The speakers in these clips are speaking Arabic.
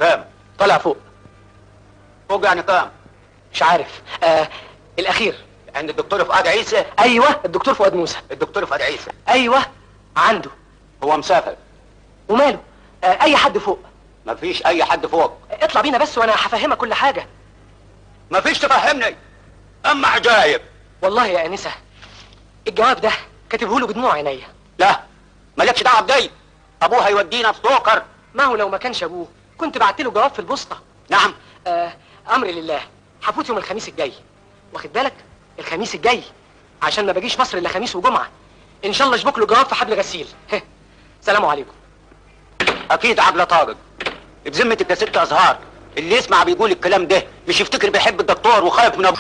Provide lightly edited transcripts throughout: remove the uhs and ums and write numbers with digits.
كام؟ طالع فوق. فوق يعني كام؟ مش عارف. الاخير. عند الدكتور فؤاد عيسى؟ ايوه الدكتور فؤاد موسى. الدكتور فؤاد عيسى؟ ايوه عنده. هو مسافر. وماله؟ اي حد فوق. مفيش اي حد فوق. اطلع بينا بس وانا هفهمك كل حاجه. مفيش تفهمني. اما عجايب. والله يا انسه الجواب ده كاتبه له بدموع عينيا. لا مالكش دعوه بدي. ابوه هيودينا في سوكر. ما هو لو ما كانش ابوه كنت بعت له جواب في البوسطه. نعم. امري لله. هفوت يوم الخميس الجاي. واخد بالك؟ الخميس الجاي عشان ما باجيش مصر الا خميس وجمعه. ان شاء الله اشبك له جواب في حبل غسيل. سلام عليكم. اكيد عجله طارق. بذمتك يا ست ازهار اللي يسمع بيقول الكلام ده مش يفتكر بيحب الدكتور وخايف من ابوه.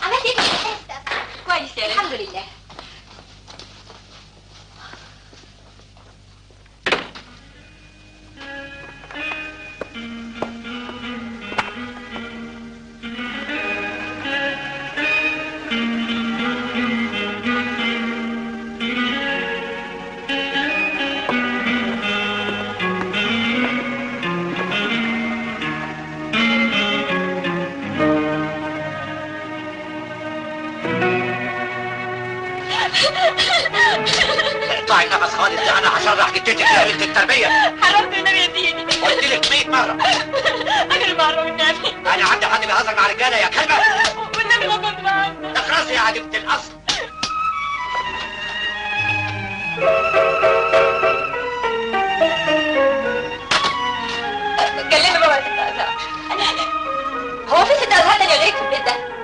عملت ايه في الحصه؟ كويس يا الحمد لله. اقطعي النفس خالص ده انا هشرح جدتك يا بنت التربيه. حرمت النبي يا سيدي. قلت لك 100 مره. انا بعرف النبي. انا عندي حد بيهزر مع رجاله يا كلمه. والنبي ما كنت بعرف. اخرسي يا عديمه الاصل. كلمي بابا يا ست ازهار. هو في ست ازهار تانية غيرك في البيت ده؟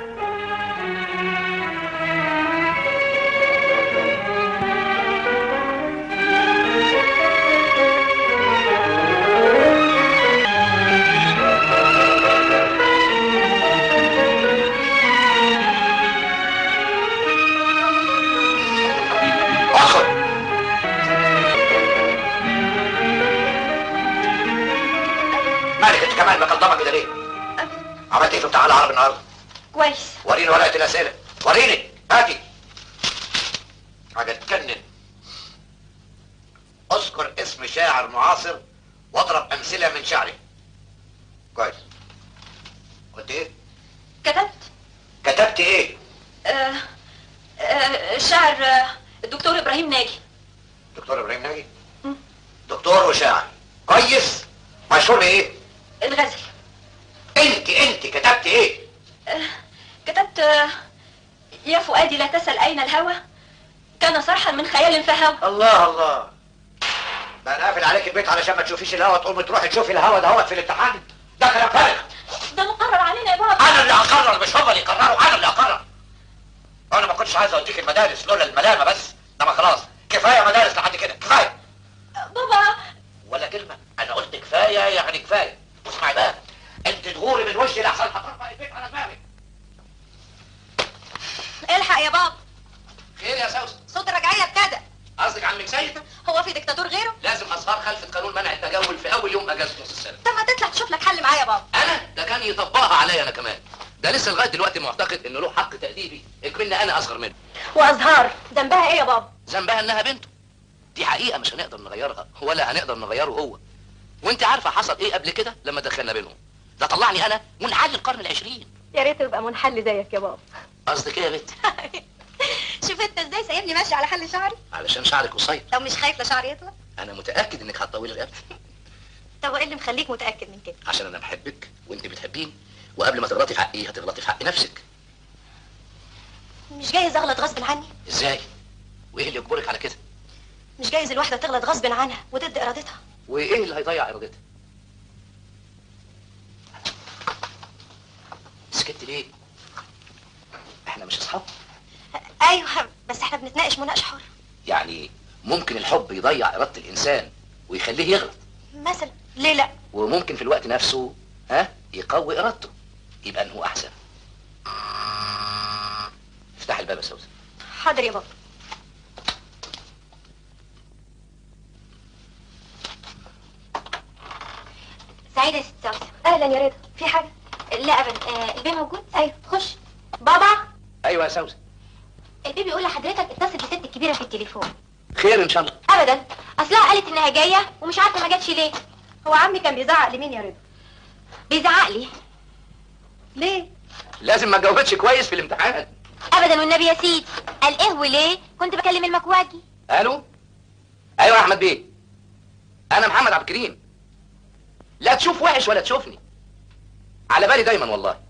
مالك انت كمان مقدمه كده ليه؟ عملت ايه في امتحان العربي النهارده؟ كويس. وريني ورقه الاسئله. وريني. هاتي. حاجه تجنن. اذكر اسم شاعر معاصر واضرب امثله من شعره. كويس. قلت ايه؟ كتبت ايه؟ الشاعر الدكتور ابراهيم ناجي. دكتور ابراهيم ناجي؟ دكتور وشاعر. كويس. مشهور بايه؟ الغزل. انت كتبت ايه؟ كتبت يا فؤادي لا تسأل اين الهوى كان صرحا من خيال فهوى. الله الله. ده انا قافل عليك البيت علشان ما تشوفيش الهوا تقومي تروحي تشوفي الهوا دهوت في الامتحان. ده كلام فارغ. ده مقرر علينا يا بابا. انا اللي هقرر مش هم اللي يقرروا. انا اللي هقرر. انا ما كنتش عايز اوديك المدارس لولا الملامه بس. انما خلاص كفايه مدارس لحد كده. كفايه. بابا. ولا كلمه. انا قلت كفايه يعني كفايه. واسمعي بقى انت تغوري من وشي لحسن هترفع البيت على دماغك. الحق يا بابا. خير يا سوسن؟ صوت الرجعيه ابتدى. قصدك عمك سيد؟ هو في دكتاتور غيره؟ لازم اصهار خلفت قانون منع التجول في اول يوم اجازه نص السنه. طب ما تطلع تشوف لك حل معايا يا بابا. انا ده كان يطبقها عليا انا كمان. ده لسه لغايه دلوقتي معتقد انه له حق تاديبي اكملني انا اصغر منه. وازهار ذنبها ايه يا بابا؟ ذنبها انها بنته. دي حقيقه مش هنقدر نغيرها ولا هنقدر نغيره هو. وانت عارفه حصل ايه قبل كده لما دخلنا بينهم؟ ده طلعني انا منحل القرن العشرين. يا ريت يبقى منحل زيك يا بابا. قصدك ايه يا بنتي؟ شوف انت ازاي سايبني ماشي على حل شعري؟ علشان شعرك قصير. لو مش خايف لشعري يطلع؟ انا متاكد انك هتطولي رقبتي. طب وايه اللي مخليك متاكد من كده؟ عشان انا بحبك وانت بتحبيني، وقبل ما تغلطي في حقي هتغلطي في حق نفسك. مش جايز اغلط غصب عني؟ ازاي؟ وايه اللي يجبرك على كده؟ مش جايز الواحده تغلط غصب عنها وضد ارادتها؟ وايه اللي هيضيع ارادتها؟ سكت ليه؟ احنا مش اصحاب؟ ايوه بس احنا بنتناقش مناقشه حره. يعني ممكن الحب يضيع اراده الانسان ويخليه يغلط مثلا. ليه لا؟ وممكن في الوقت نفسه يقوي ارادته. يبقى انه احسن. افتح الباب يا سوسن. حاضر يا بابا. سعيدة يا ست سوسن. اهلا يا رضا. في حاجة؟ لا ابدا. البيه موجود؟ ايوه خش. بابا. ايوه يا سوسن. البيه بيقول لحضرتك اتصل بست الكبيرة في التليفون. خير ان شاء الله. ابدا اصلها قالت انها جايه ومش عارفه ما جاتش ليه. هو عمي كان بيزعق لمين يا رضا؟ بيزعق لي ليه؟ لازم ما جاوبتش كويس في الامتحان. ابدا والنبي يا سيدي. قال ايه وليه؟ كنت بكلم المكواجي. الو. ايوه يا احمد بيه، انا محمد عبد الكريم. لا تشوف وحش ولا تشوفني، على بالي دايما والله.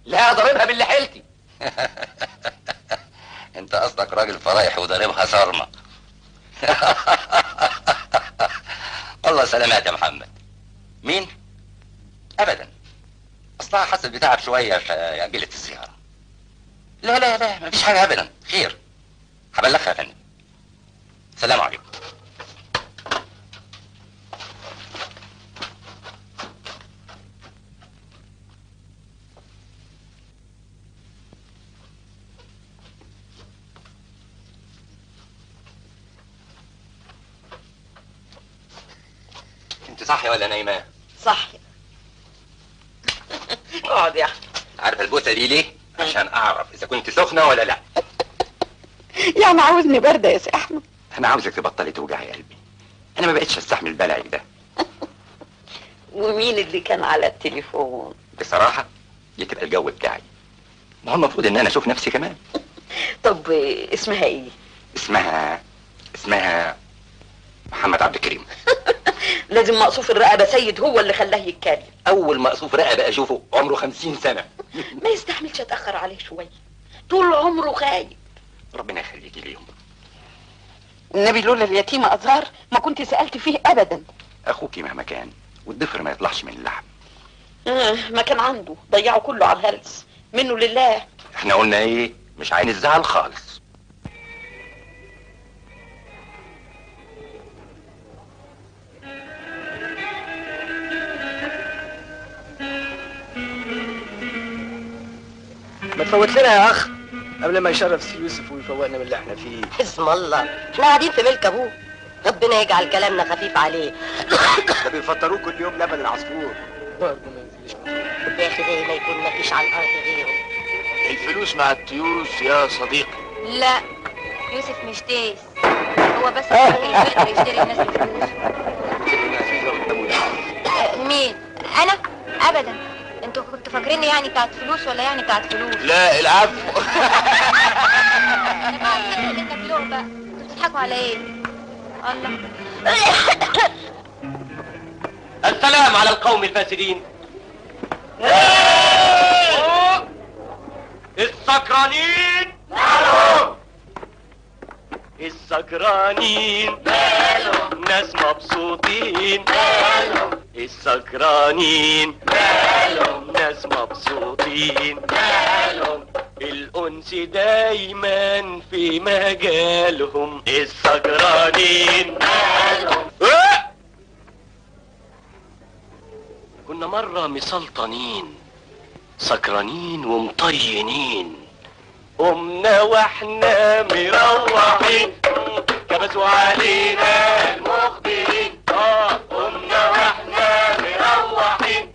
لا ضاربها باللي حيلتي. انت قصدك راجل فرايح وضاربها صارمه. والله سلامات يا محمد. مين؟ ابدا، اصلها حست بتعب شويه فاجلت الزياره. لا لا لا مفيش حاجه ابدا، خير. هبلغها يا فندم. سلام عليكم. انت صاحيه ولا نايمه؟ صحي. اقعد يا احمد. عارفه البوسه دي ليه؟ عشان اعرف اذا كنت سخنه ولا لا. يعني عاوزني بارده يا سي احمد؟ انا عاوزك تبطلي توجعي قلبي. انا ما بقتش استحمل بلعك ده. ومين اللي كان على التليفون؟ بصراحه دي تبقى الجو بتاعي. ما هو المفروض ان انا اشوف نفسي كمان. طب اسمها ايه؟ اسمها محمد عبد الكريم. لازم مقصوف الرقبه سيد هو اللي خلاه يتكلم. اول مقصوف رقبه اشوفه عمره 50 سنه. ما يستحملش اتاخر عليه شويه، طول عمره خايب. ربنا يخليكي ليهم. النبي لولا اليتيمه ازهار ما كنت سالت فيه ابدا. اخوكي مهما كان والضفر ما يطلعش من اللحم. ما كان عنده ضيعه كله على الهلس، منه لله. احنا قلنا ايه؟ مش عايز الزعل خالص. ما تفوت لنا يا اخ قبل ما يشرف سي يوسف ويفوقنا من اللي احنا فيه. اسم الله، احنا قاعدين في ملك ابوه، ربنا يجعل كلامنا خفيف عليه. ده بيفطروه كل يوم لبن العصفور. برضه ما ينزلش. يا اخي زي ما يكون مفيش على الارض غيره. الفلوس مع التيوس يا صديقي. لا يوسف مش تيس، هو بس يقدر يشتري الناس بفلوس. مين؟ انا؟ ابدا. انتوا كنتوا فاكريني يعني بتاعت فلوس ولا يعني بتاعت فلوس؟ لا العفو. انا بقى انك لقمه بقى، انتوا بتضحكوا على ايه؟ الله. السلام على القوم الفاسدين. السكرانين مالهم؟ السكرانين مالهم؟ ناس مبسوطين مالهم؟ السكرانين مالهم؟ ناس مبسوطين مالهم؟ الأنس دايما في مجالهم. السكرانين مالهم؟ كنا مرة مسلطنين سكرانين ومطينين، قمنا واحنا مروحين كبسوا علينا المخبرين. قمنا واحنا مروحين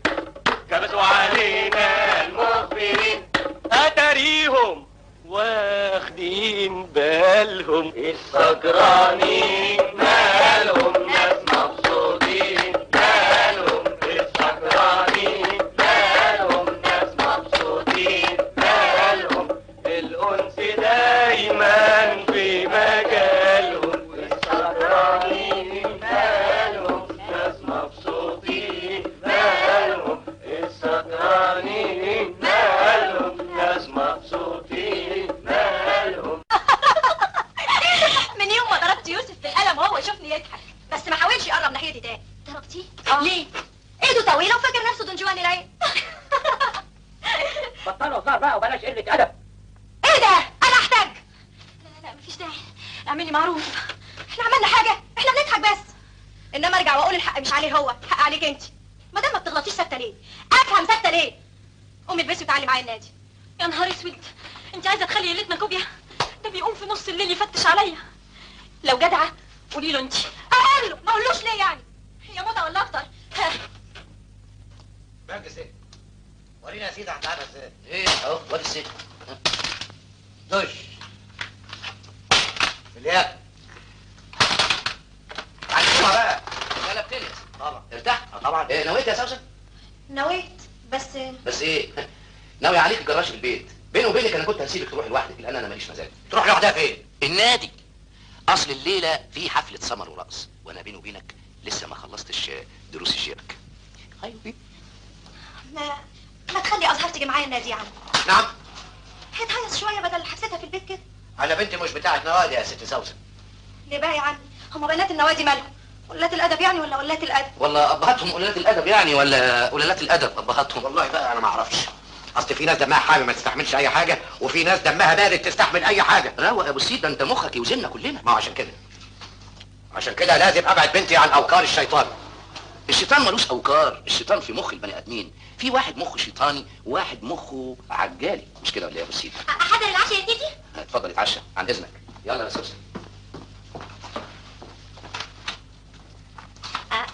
كبسوا علينا المخبرين، اتاريهم واخدين بالهم. السكرانين مالهم؟ ناس مبسوطين مالهم؟ السكرانين مالهم؟ ناس مبسوطين مالهم؟ الأنس دايما في مجالهم. السكرانين مالهم؟ ناس مبسوطين مالهم؟ السكرانين مالهم؟ ناس مبسوطين مالهم؟ من يوم ما ضربت يوسف بالقلم وهو يشوفني يضحك، بس ما حاولش يقرب ناحيتي تاني. ضربتيه؟ ليه؟ ايده طويله وفاكر نفسه دون جوان العين. بطلوا هزار بقى وبلاش قله ادب. ايه ده؟ انا احتاج. لا مفيش داعي، اعملي معروف. احنا عملنا حاجه؟ احنا بنضحك بس. انما ارجع واقول الحق مش عليه هو، الحق عليك انت. ما دام ما بتغلطيش ساكته ليه؟ افهم ساكته ليه؟ قومي البسي وتعالي معايا النادي. يا نهار اسود، انت عايزه تخلي ليلتنا كوبيا؟ ده بيقوم في نص الليل يفتش عليا. لو جدعه قولي له انت. اقول له، ما اقولوش ليه يعني؟ هي موضه ولا اكتر؟ بنجس ايه؟ ورينا يا سيدي هتلعبها ازاي؟ ايه اهو وادي السجن. دش. الياء. نويت يا سوسن؟ نويت بس ايه؟ ناوي عليك الجراج في البيت. بيني وبينك انا كنت هسيبك تروح لوحدك لان انا ماليش مزاج. تروح لوحدها فين؟ النادي. اصل الليله في حفله سمر ورقص، وانا بيني وبينك لسه ما خلصتش دروس الشبك. ما تخلي ازهر تيجي معايا النادي يا عم. نعم. هتهيص شويه بدل حبستها في البيت كده. انا بنتي مش بتاعت نوادي يا ست سوسن. ليه بقى يا عم؟ هما بنات النوادي مالهم؟ قلات الادب يعني ولا قلات الادب؟ ولا ابهاتهم قلالات الادب يعني ولا قلالات الادب ابهاتهم؟ والله بقى انا ما اعرفش. اصل في ناس دمها حامي ما تستحملش اي حاجه، وفي ناس دمها بارد تستحمل اي حاجه. روق يا ابو السيد، ده انت مخك يوزننا كلنا. ما هو عشان كده لازم ابعد بنتي عن اوكار الشيطان. الشيطان ملوش اوكار، الشيطان في مخ البني ادمين. في واحد مخه شيطاني وواحد مخه عجالي، مش كده ولا ايه يا ابو السيد؟ احضر العشاء يا تيتي؟ اتفضل اتعشى عن اذنك. يلا يا سوسن.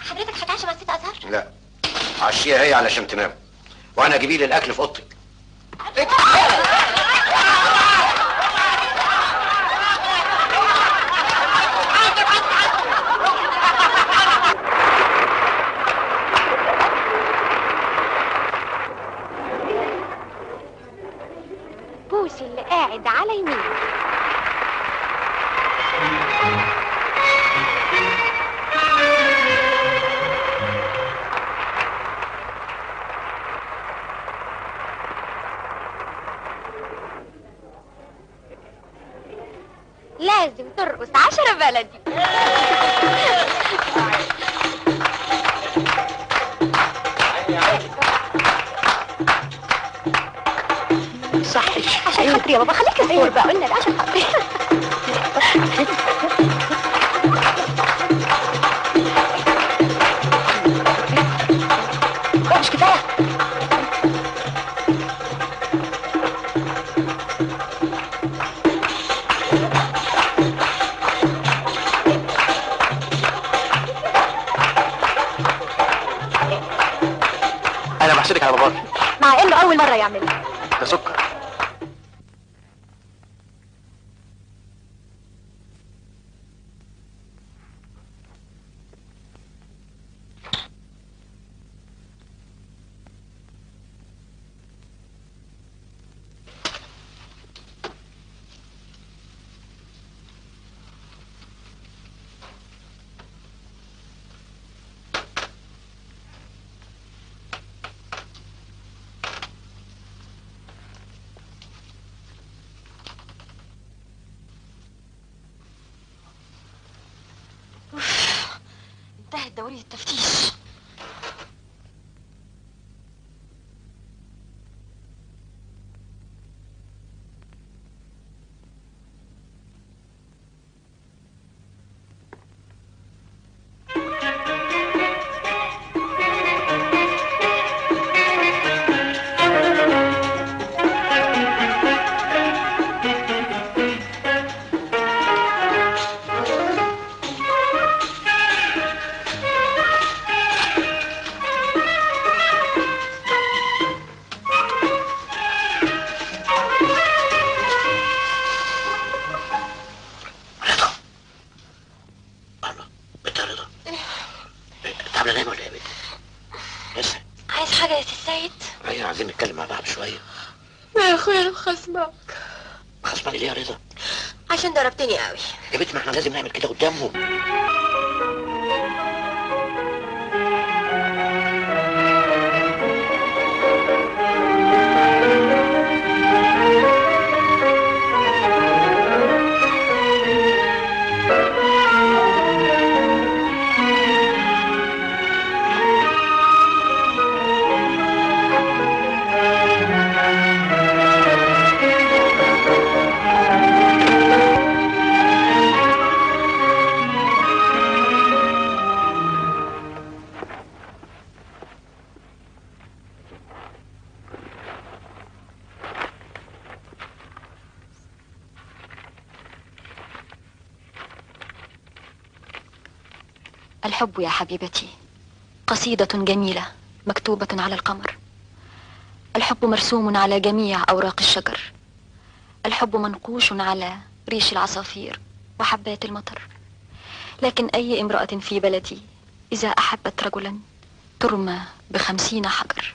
حضرتك هتعشى مع الست ازهر؟ لا، عشيها هي علشان تنام، وانا اجيبي لي الاكل في اوضتي. بوسي اللي قاعد على يمين. لازم ترقص 10 بلدي. صحيح عشان خاطري يا بابا، خليك تصور بقى. قلنا عشان خاطري. مش كفايه؟ انا بحسدك على باباك. مع انه اول مره يعملها. ده سكر. انتهت دورية التفتيش. عايزين نتكلم مع بعض شويه. لا يا اخويا انا مخصمك. خصماني ليه يا رضا؟ عشان ضربتني قوي. يا بنت ما احنا لازم نعمل كده قدامهم. الحب يا حبيبتي قصيدة جميلة مكتوبة على القمر. الحب مرسوم على جميع أوراق الشجر. الحب منقوش على ريش العصافير وحبات المطر. لكن أي امرأة في بلدي إذا أحبت رجلا ترمى ب50 حجر.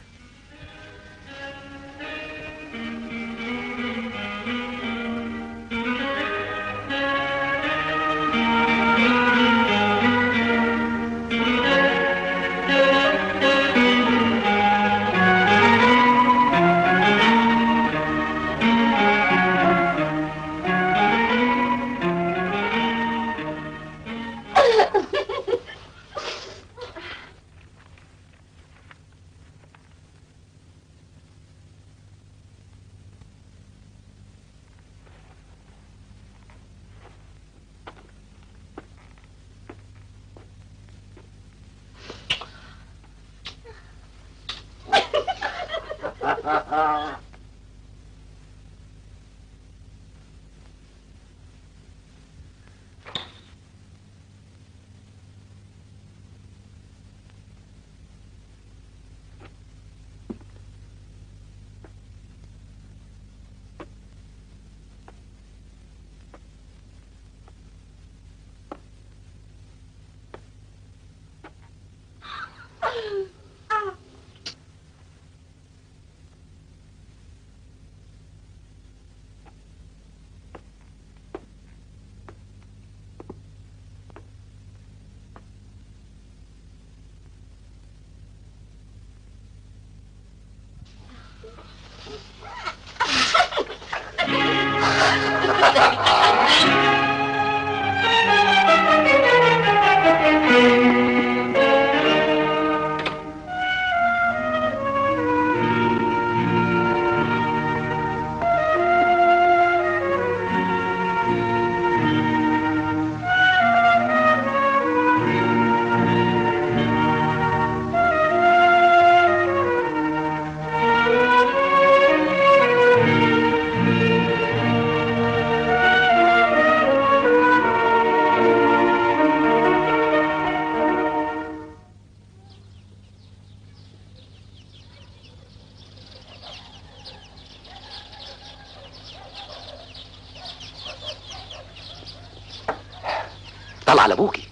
طلع على ابوكي،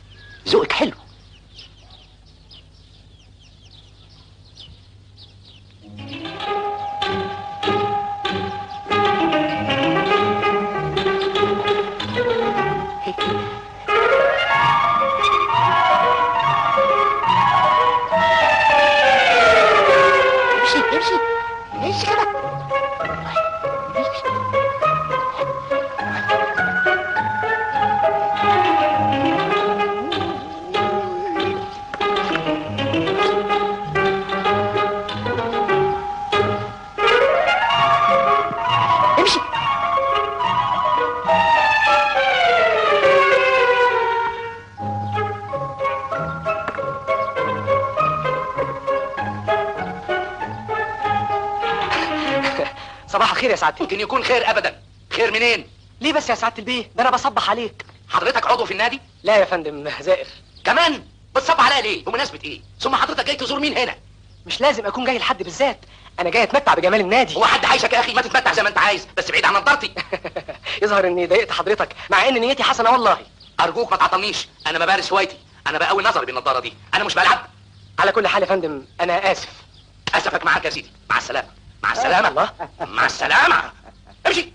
ذوقك حلو. امشي كده. صباح الخير يا سعادة. ممكن يكون خير ابدا. خير منين؟ ليه بس يا سعادة البيه؟ ده انا بصبح عليك. حضرتك عضو في النادي؟ لا يا فندم، زائر. كمان بتصبح عليا ليه؟ بمناسبة ايه؟ ثم حضرتك جاي تزور مين هنا؟ مش لازم اكون جاي لحد بالذات، انا جاي اتمتع بجمال النادي. هو حد عايشك يا اخي؟ ما تتمتع زي ما انت عايز، بس بعيد عن نضارتي. يظهر اني ضايقت حضرتك، مع ان نيتي حسنه والله. ارجوك ما تعطلنيش، انا بمارس هوايتي، انا بقوي نظري بالنضاره دي، انا مش بلعب. على كل حال يا فندم انا اسف. اسفك معاك يا سيدي، مع السلامه. مع السلامه. الله. مع السلامه. امشي.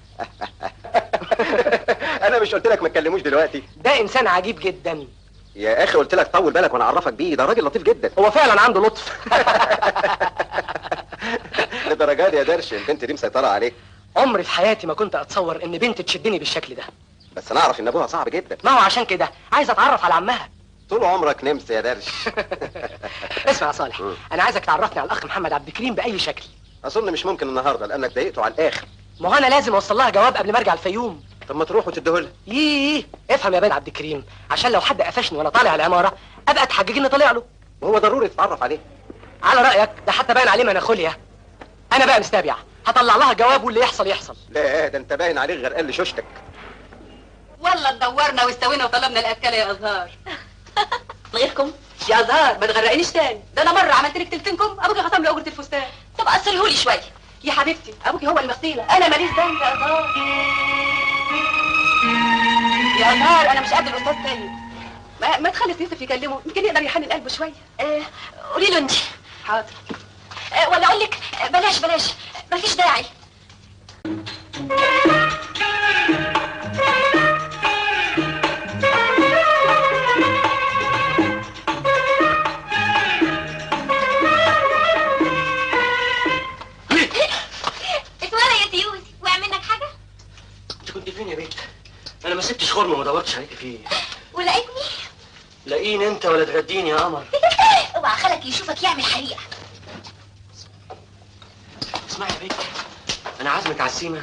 انا مش قلت لك ما تكلموش دلوقتي؟ ده انسان عجيب جدا يا اخي، قلت لك طول بالك وانا اعرفك بيه، ده راجل لطيف جدا. هو فعلا عنده لطف. للدرجه دي يا درش البنت دي مسيطره عليك؟ عمري في حياتي ما كنت اتصور ان بنت تشدني بالشكل ده. بس انا اعرف ان ابوها صعب جدا. ما هو عشان كده عايز اتعرف على عمها. طول عمرك نمس يا درش. اسمع يا صالح، انا عايزك تعرفني على الاخ محمد عبد الكريم باي شكل. اظن مش ممكن النهارده لانك ضايقته على الاخر. ما هو انا لازم اوصل لها جواب قبل ما ارجع الفيوم. طب ما تروح وتديهولها. ييه، افهم يا بان عبد الكريم، عشان لو حد قفشني وانا طالع العماره ابقى تحجج اني طالع له. وهو ضروري تتعرف عليه. على رايك، ده حتى باين عليه مناخوليا. انا بقى مستبيع، هطلع لها جواب واللي يحصل يحصل. لا ده انت باين عليك غرقان لشوشتك. والله اتدورنا واستوينا وطلبنا الاكله يا ازهار. غيركم يا ازهار ما تغرقنيش تاني، ده انا مره عملت لك تلتينكم ابوكي خصم لي اجره الفستان. طب قصرهولي شويه. يا حبيبتي ابوكي هو المغسيله، انا ماليش ذنب يا ازهار. يا ازهار انا مش قد الاستاذ سيد. ما تخلي يوسف يكلمه، يمكن يقدر يحنن قلبه شويه. قولي له انت. حاضر. ولا اقول لك بلاش بلاش، مفيش داعي. اتولى يا تيوسي، وقع منك حاجه؟ انت كنت فين يا بنت؟ انا ما سبتش خرم وما دورتش عليك فيه. ولقيتني؟ لاقيني انت ولا تغديني يا قمر؟ اوعى خالك يشوفك يعمل حريقه. اسمعي يا بنت، انا عازمك على السيمه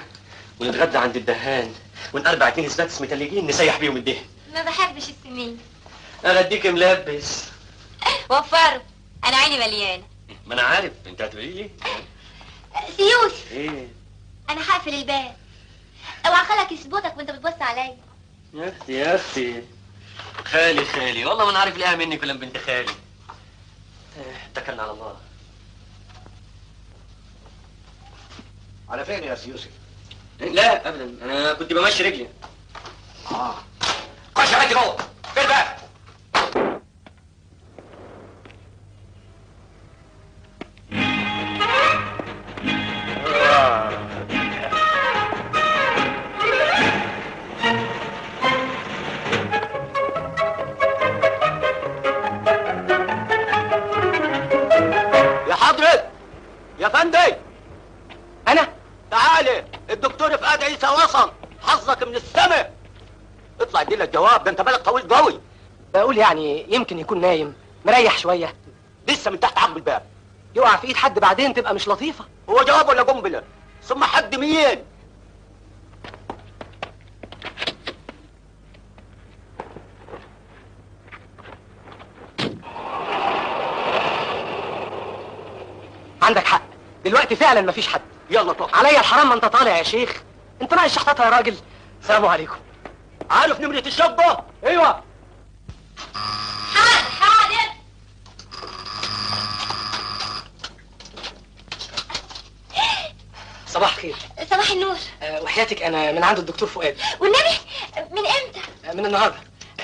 ونتغدى عند الدهان ونقربع 2 سباتس متلجين نسيح بيهم الدهن. ما بحبش السمين. اغديك ملبس. وفروا، انا عيني مليانه. ما انا عارف انت هتقولي لي. سيوس، ايه؟ انا هقفل الباب. اوعى خالك يثبتك وانت بتبص عليا. يا اختي يا اختي، خالي والله ما انا عارف ليها منك ولا بنت خالي. اتكلنا على الله. على فين يا سي يوسف؟ لا ابدا، انا كنت بمشي رجلي. خش يا بنتي جوه، فين بقى؟ يا حضرة يا فندي، انا تعالي، الدكتور فؤاد عيسى وصل، حظك من السماء. اطلع اديله الجواب، ده انت بالك طويل قوي. بقول يعني يمكن يكون نايم مريح شويه. لسه من تحت عقب الباب. يقع في ايد حد بعدين تبقى مش لطيفه. هو جواب ولا قنبله؟ ثم حد مين؟ عندك حق، دلوقتي فعلا مفيش حد. يلا طب عليا الحرام ما انت طالع يا شيخ. انت ناقص شحطتها يا راجل. السلام عليكم. عارف نمرة الشقة؟ ايوه. حاضر. صباح الخير. صباح النور. وحياتك انا من عند الدكتور فؤاد. والنبي من امتى؟ من النهارده.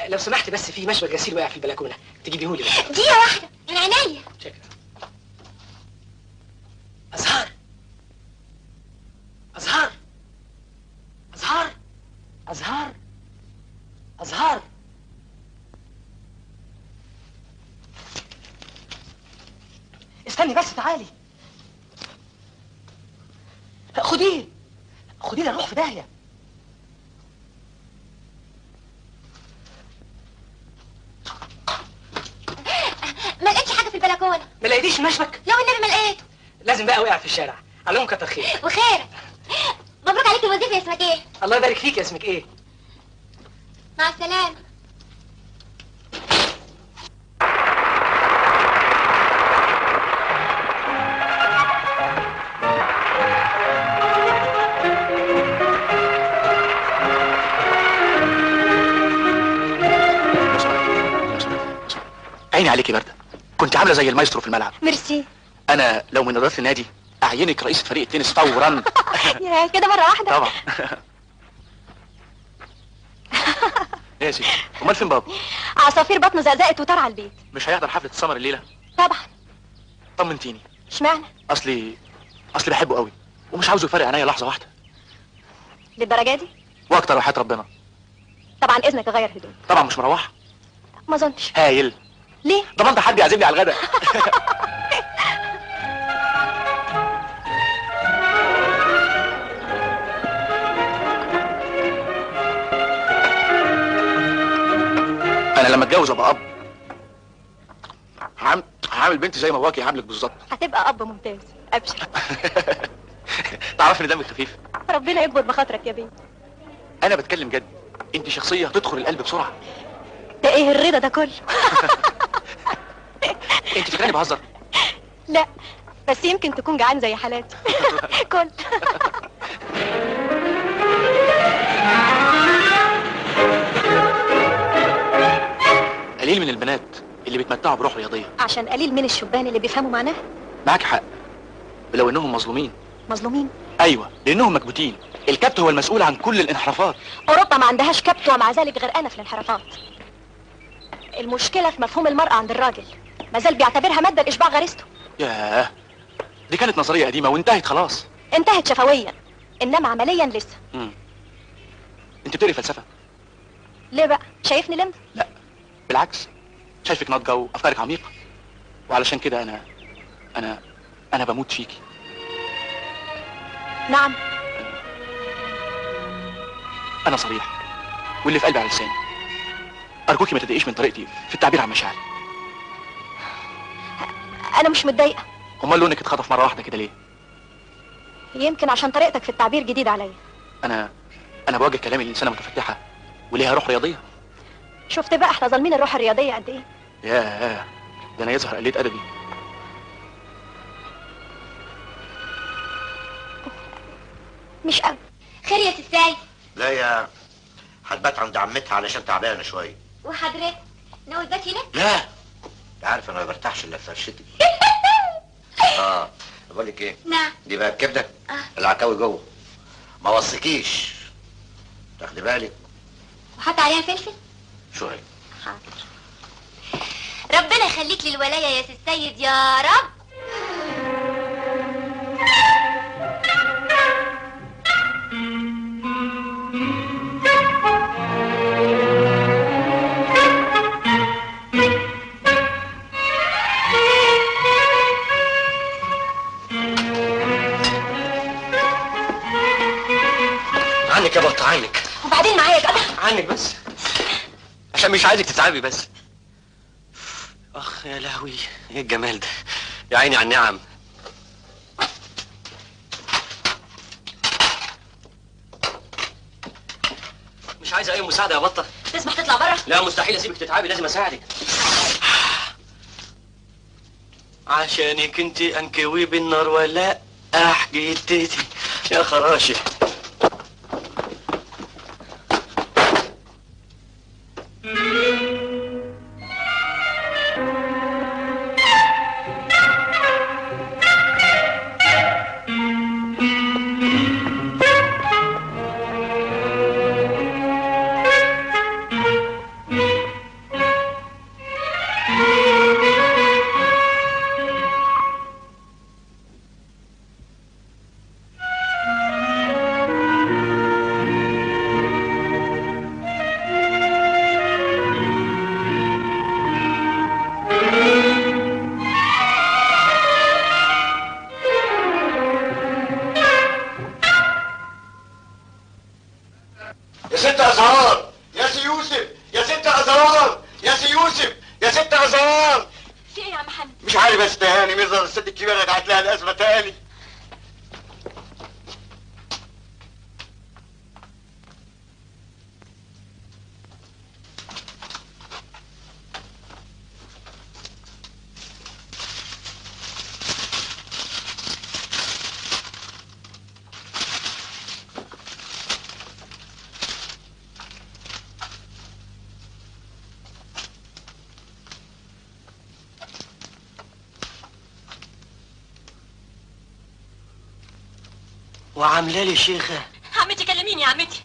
لو سمحت بس في مشبك غسيل واقع في البلكونه، تجيبيهولي بس. دقيقة واحدة من عينيا. شكرا. أزهار أزهار أزهار أزهار أزهار. استني بس، تعالي. خديه خديه نروح في داهية. ما لقيتش حاجة في البلكونة. ما لقيتيش المشبك؟ لا والنبي ما لقيته. لازم بقى وقع في الشارع. عليهم كتر خير. وخير. مبروك عليك الوظيفة، اسمك ايه؟ الله يبارك فيك. اسمك ايه؟ مع السلامة. عيني عليكي باردة، كنت عاملة زي المايسترو في الملعب. ميرسي. أنا لو من إدارة النادي أعينك رئيسة فريق التنس فورا. يا كده مرة واحدة؟ طبعا. ايه يا سيدي، امال فين بابا؟ عصافير بطنه زقزقت وطار على البيت. مش هيحضر حفلة السمر الليلة؟ طبعا. طمنتيني. اشمعنى؟ اصلي بحبه قوي ومش عاوزه يفرق عينيا لحظة واحدة. للدرجة دي؟ واكتر وحياة ربنا. طبعا اذنك اغير هدوم. طبعا مش مروحة. ما اظنش. هايل. ليه؟ ضمنت حد يعزمني على الغداء. انا لما اتجوز ابقى اب هعمل بنتي زي ما باباكي هعملك بالظبط. هتبقى اب ممتاز، ابشر. تعرفي ان دمك خفيف. ربنا يكبر بخاطرك يا بيه. انا بتكلم جد، انت شخصيه تدخل القلب بسرعه. ده ايه الرضا ده كله؟ انت فاكراني بهزر؟ لا بس يمكن تكون جعان زي حالاتي. كل قليل من البنات اللي بيتمتعوا بروح رياضيه. عشان قليل من الشبان اللي بيفهموا معناها. معاك حق، ولو انهم مظلومين. مظلومين؟ ايوه، لانهم مكبوتين. الكبت هو المسؤول عن كل الانحرافات. اوروبا ما عندهاش كبت ومع ذلك غرقانه في الانحرافات. المشكله في مفهوم المراه عند الراجل، ما زال بيعتبرها ماده لاشباع غريزته. ياه، دي كانت نظريه قديمه وانتهت خلاص. انتهت شفويا، انما عمليا لسه. انت بتقري فلسفه؟ ليه بقى؟ شايفني لمس؟ لا بالعكس، شايفك ناضجه وافكارك عميقه، وعلشان كده انا بموت فيكي. نعم. انا صريح واللي في قلبي على لساني. ارجوكي ما تضايقيش من طريقتي في التعبير عن مشاعري. انا مش متضايقه. امال لونك اتخطف مره واحده كده ليه؟ يمكن عشان طريقتك في التعبير جديد عليا. انا بوجه كلامي لانسانه متفتحه وليها روح رياضيه. شفت بقى احنا ظالمين الروح الرياضيه قد ايه؟ ياه، ده انا يظهر قليت ادبي. مش قوي. خير يا ستاي؟ لا يا هتبات عند عمتها علشان تعبانه شويه. وحضرتك ناوي تبات هنا؟ لا انت عارف انا ما برتاحش الا في فرشتي. بقول لك ايه؟ نعم. دي بقى الكبده العكاوي جوه، ما وصيكيش تاخدي بالك. وحط عليها فلفل؟ شويه. حاضر. ربنا يخليك للولايه يا سي السيد يا رب. عنك يا بط، عنك. وبعدين معايا يا جدع. عنك بس عشان مش عايزك تتعبي بس. اخ يا لهوي، ايه الجمال ده، يا عيني على النعم. مش عايزه اي مساعده يا بطه؟ تسمح تطلع بره؟ لا مستحيل اسيبك تتعبي، لازم اساعدك. عشانك انت انكوي بالنار ولا جدتي يا خراشي. وعامله لي شيخه. عمتي كلميني يا عمتي،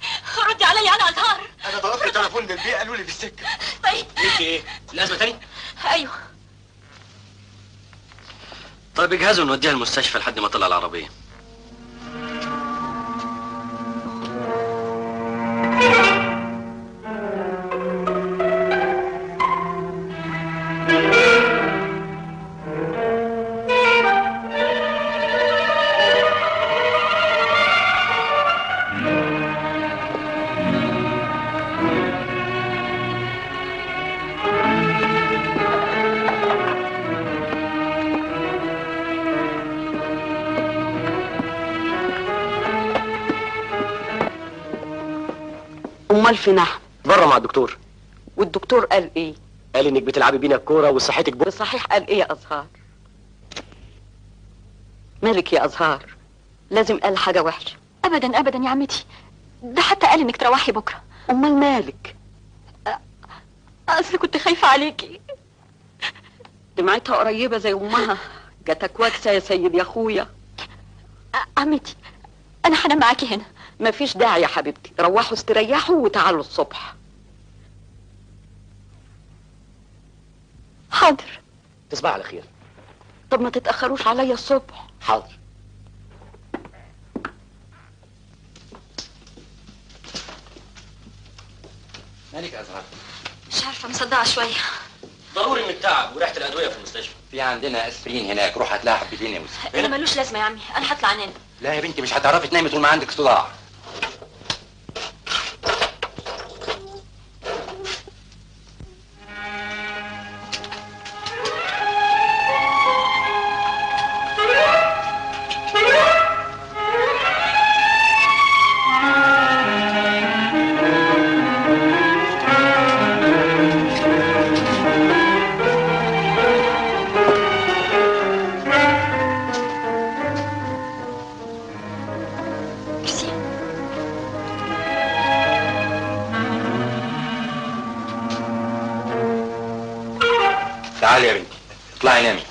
ردي عليا انا ازهار. انا ضربت تليفون للبيئه قالوا لي في السكه. طيب ليكي ايه؟ لازمه تاني؟ ايوه. طيب اجهزوا نوديها المستشفى لحد ما طلع العربيه. امال فين احمد؟ بره مع الدكتور. والدكتور قال ايه؟ قال انك بتلعبي بينا الكوره وصحتك صحيح. قال ايه يا ازهار؟ مالك يا ازهار؟ لازم قال حاجه وحشه. ابدا ابدا يا عمتي، ده حتى قال انك تروحي بكره. امال مالك؟ اصل كنت خايفه عليكي. دمعتها قريبه زي امها، جاتك واكسه يا سيد يا اخويا. عمتي انا هنام معاكي هنا. مفيش داعي يا حبيبتي، روحوا استريحوا وتعالوا الصبح. حاضر. تصبح على خير. طب ما تتأخروش عليا الصبح. حاضر. مالك يا ازهر؟ مش عارفه مصدعه شويه. ضروري من التعب وريحه الادويه في المستشفى. في عندنا اسبرين هناك، روح هات لها حبتين يا يوسف. انا ملوش لازمه يا عمي، انا هطلع انام. لا يا بنتي، مش هتعرفي تنامي طول ما عندك صداع. تعالي يا بنتي، اطلعي نامي.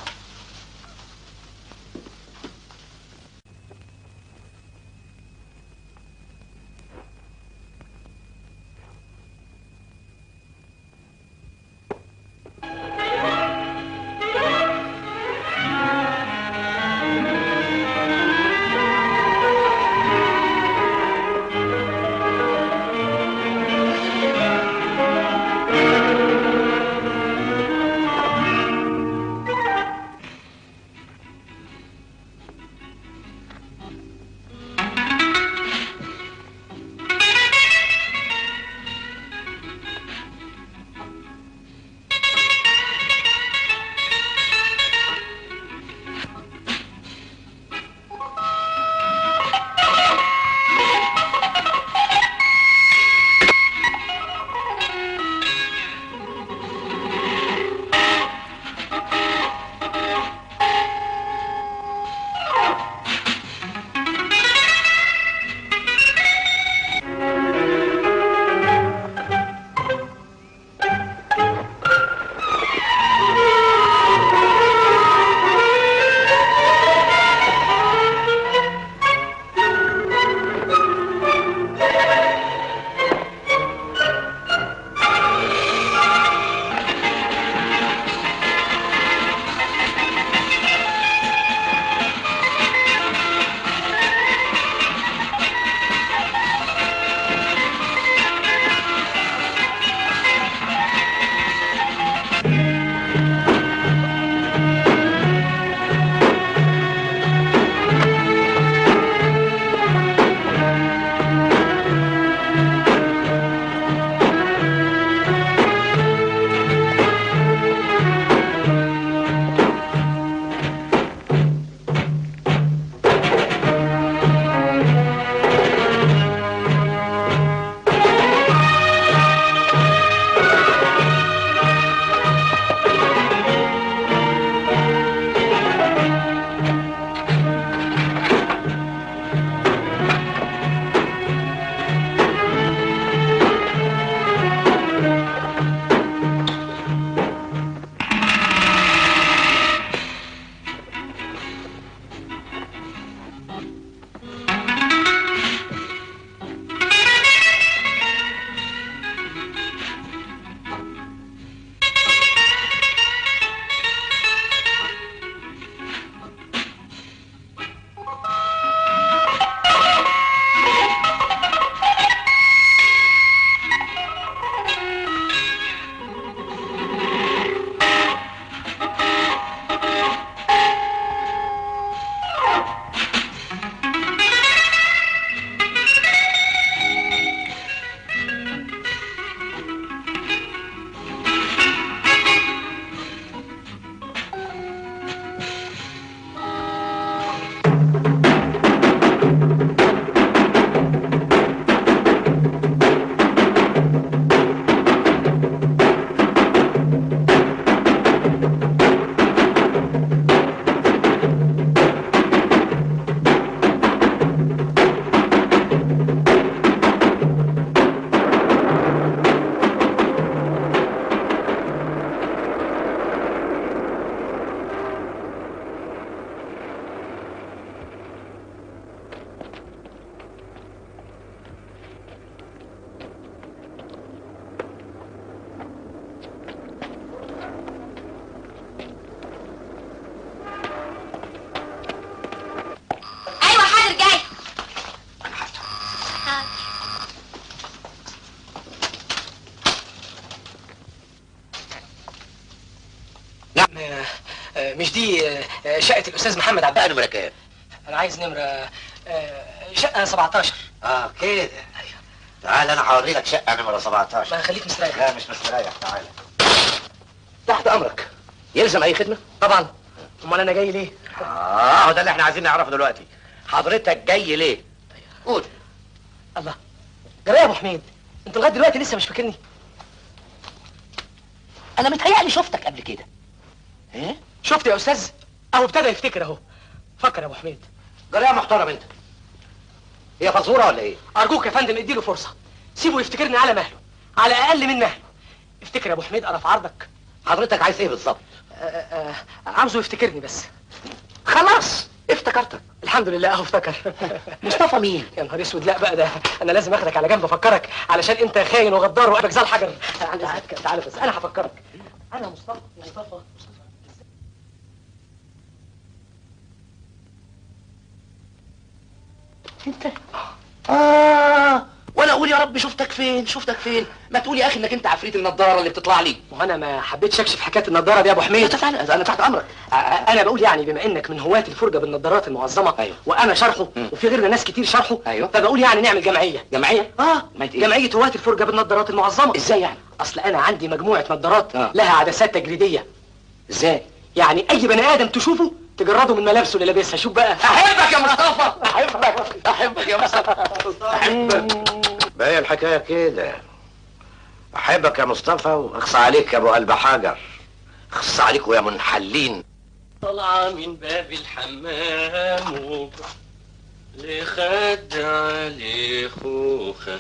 مش دي شقه الاستاذ محمد عبد نمرة كام؟ انا عايز نمره شقه 17. كده. تعال انا هوري لك شقه نمره 17. ما خليك مستريح. لا مش مستريح، تعال. تحت امرك. يلزم اي خدمه؟ طبعا. امال انا جاي ليه؟ هو ده اللي احنا عايزين نعرفه دلوقتي. حضرتك جاي ليه؟ قول. الله، جرى يا ابو حميد، انت لغايه دلوقتي لسه مش فاكرني؟ انا متهيألي شفتك قبل كده. ايه؟ شفت يا استاذ؟ اهو ابتدى يفتكر اهو. فكر يا ابو حميد. جرى يا محترم انت. هي فزوره ولا ايه؟ ارجوك يا فندم اديله فرصه، سيبه يفتكرني على مهله، على اقل من مهله. افتكر يا ابو حميد، انا في عرضك. حضرتك عايز ايه بالظبط؟ عاوزه يفتكرني بس. خلاص افتكرتك. الحمد لله اهو افتكر. مصطفى مين؟ يا نهار اسود، لا بقى ده انا لازم اخدك على جنب افكرك، علشان انت خاين وغدار وقلبك زي الحجر. تعالى بس انا هفكرك. انا مصطفى. انت؟ ولا اقول يا رب شفتك فين ما تقول يا اخي انك انت عفريت النضاره اللي بتطلع لي. وانا ما حبيتش اكشف حكايه النضاره دي يا ابو حميد. انا تحت امرك. انا بقول يعني بما انك من هواة الفرجه بالنضارات المعظمه. أيوه. وانا شرحه وفي غيرنا ناس كتير شرحه. أيوه. فبقول يعني نعمل جمعيه. جمعيه؟ جمعيه هواة الفرجه بالنضارات المعظمه. ازاي يعني؟ اصل انا عندي مجموعه نضارات لها عدسات تجريديه. ازاي؟ يعني اي بني ادم تشوفه تجرده من ملابسه اللي لابسها. شوف بقى. احبك يا مصطفى. احبك يا مصطفى. احبك. ما هي الحكايه كده. احبك يا مصطفى واخص عليك يا ابو قلب حجر. اخص عليكوا يا منحلين. طالعه من باب الحمام لخد علي خوخه.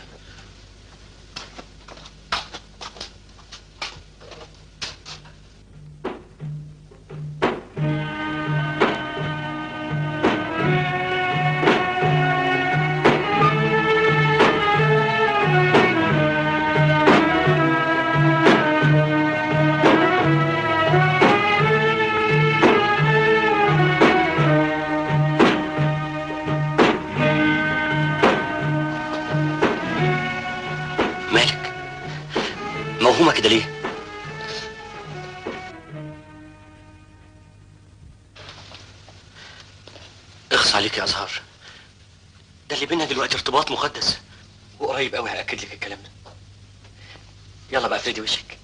موهومة كده ليه؟ اخص عليك يا ازهار، ده اللي بينا دلوقتي ارتباط مقدس، وقريب قوي هاكد لك الكلام ده. يلا بقى افردي وشك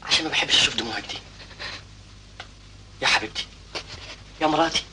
عشان ما بحبش اشوف دموعك دي يا حبيبتي يا مراتي.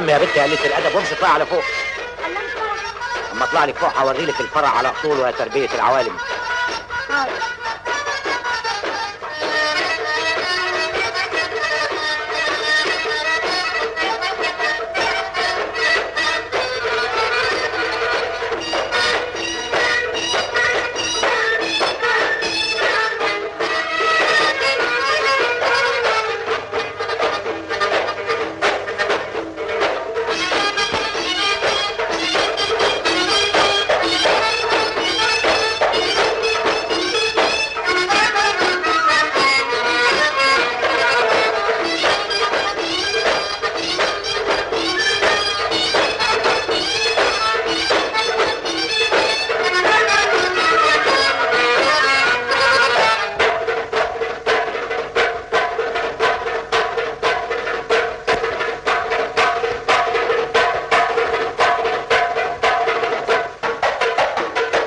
يا بنتي قلة الادب وامشي اطلعي على فوق. اما اطلع لك فوق هوري لك الفرع على اصوله وهي تربيه العوالم.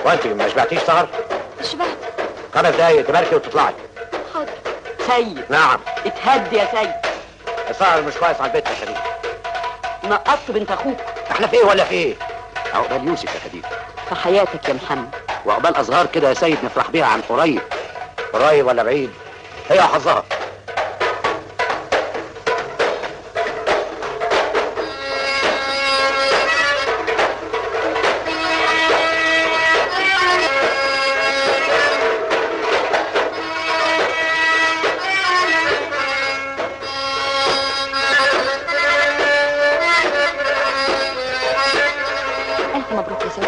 وانت ما شبعتيش سهر؟ شبعت. 5 دقايق تباركي وتطلعي. حاضر. سيد. نعم. اتهدي يا سيد. السهر مش كويس على البيت يا خديجه. نقطت بنت اخوك. احنا في ايه ولا في ايه؟ عقبال يوسف يا خديجه. في حياتك يا محمد. وعقبال ازهار كده يا سيد نفرح بيها عن قريب. قريب ولا بعيد هي حظها. ألف مبروك يا سيدي.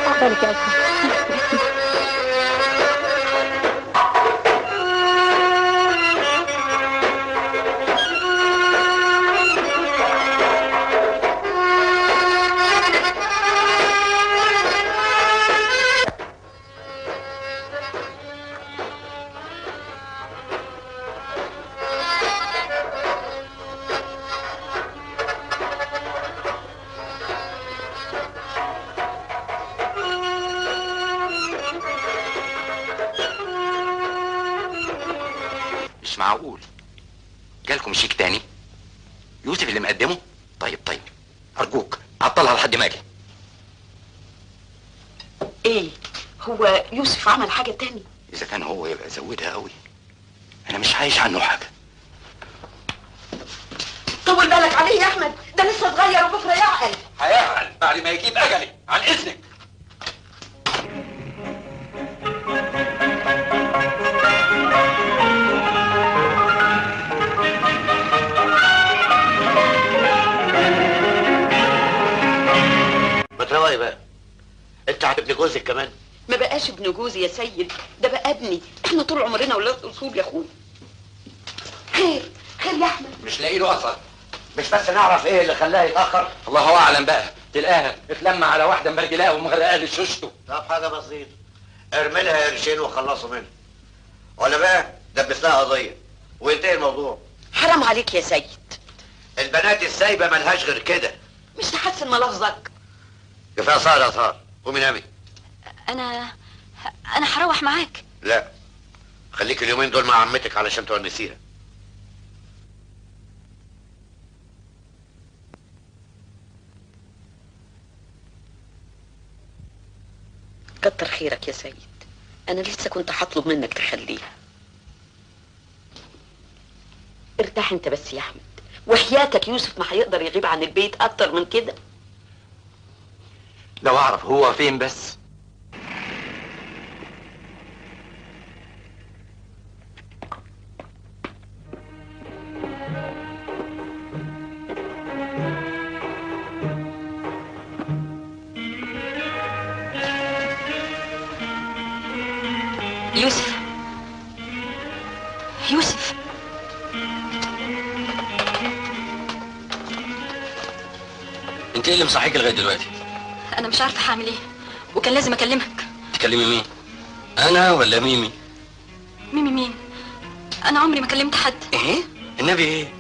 عقبالك يا أزهر. مش معقول. جالكم شيك تاني؟ يوسف اللي مقدمه؟ طيب ارجوك عطلها لحد ما اجي. ايه هو يوسف عمل حاجة تاني؟ اذا كان هو يبقى زودها قوي. انا مش عايش عنه حاجه. طول بالك عليه يا احمد، ده لسه صغير وبكره يعقل. هيعقل بعد ما يجيب اجلي. عن اذنك. ما تروقي بقى. انت ابن جوزك كمان؟ ما بقاش ابن جوزي يا سيد، ده بقى ابني. احنا طول عمرنا ولاد اصول يا اخويا. خير يا احمد. مش لاقي له اثر. مش بس نعرف ايه اللي خلاه يتاخر؟ الله اعلم بقى. تلقاها اتلم على واحده مبرجلاه ومغرقاه لشوشته. طب حاجه بسيطه، ارمي لها قرشين وخلصوا منها، ولا بقى دبس لها قضيه وانتهي الموضوع. حرام عليك يا سيد. البنات السايبه ملهاش غير كده. مش تحسن ملفظك. كفايه صار يا صار. قومي نامي. أنا هروح معاك. لا، خليك اليومين دول مع عمتك علشان تونسيها. كتر خيرك يا سيد، انا لسه كنت هطلب منك تخليها. ارتاح انت بس يا احمد، وحياتك يوسف ما هيقدر يغيب عن البيت اكتر من كده. لو اعرف هو فين بس. يوسف انت ايه اللي مصحيك لغايه دلوقتي؟ انا مش عارفه هعمل ايه، وكان لازم اكلمك. تكلمي مين؟ انا ولا ميمي؟ ميمي مين؟ انا عمري ما كلمت حد. ايه؟ النبي ايه؟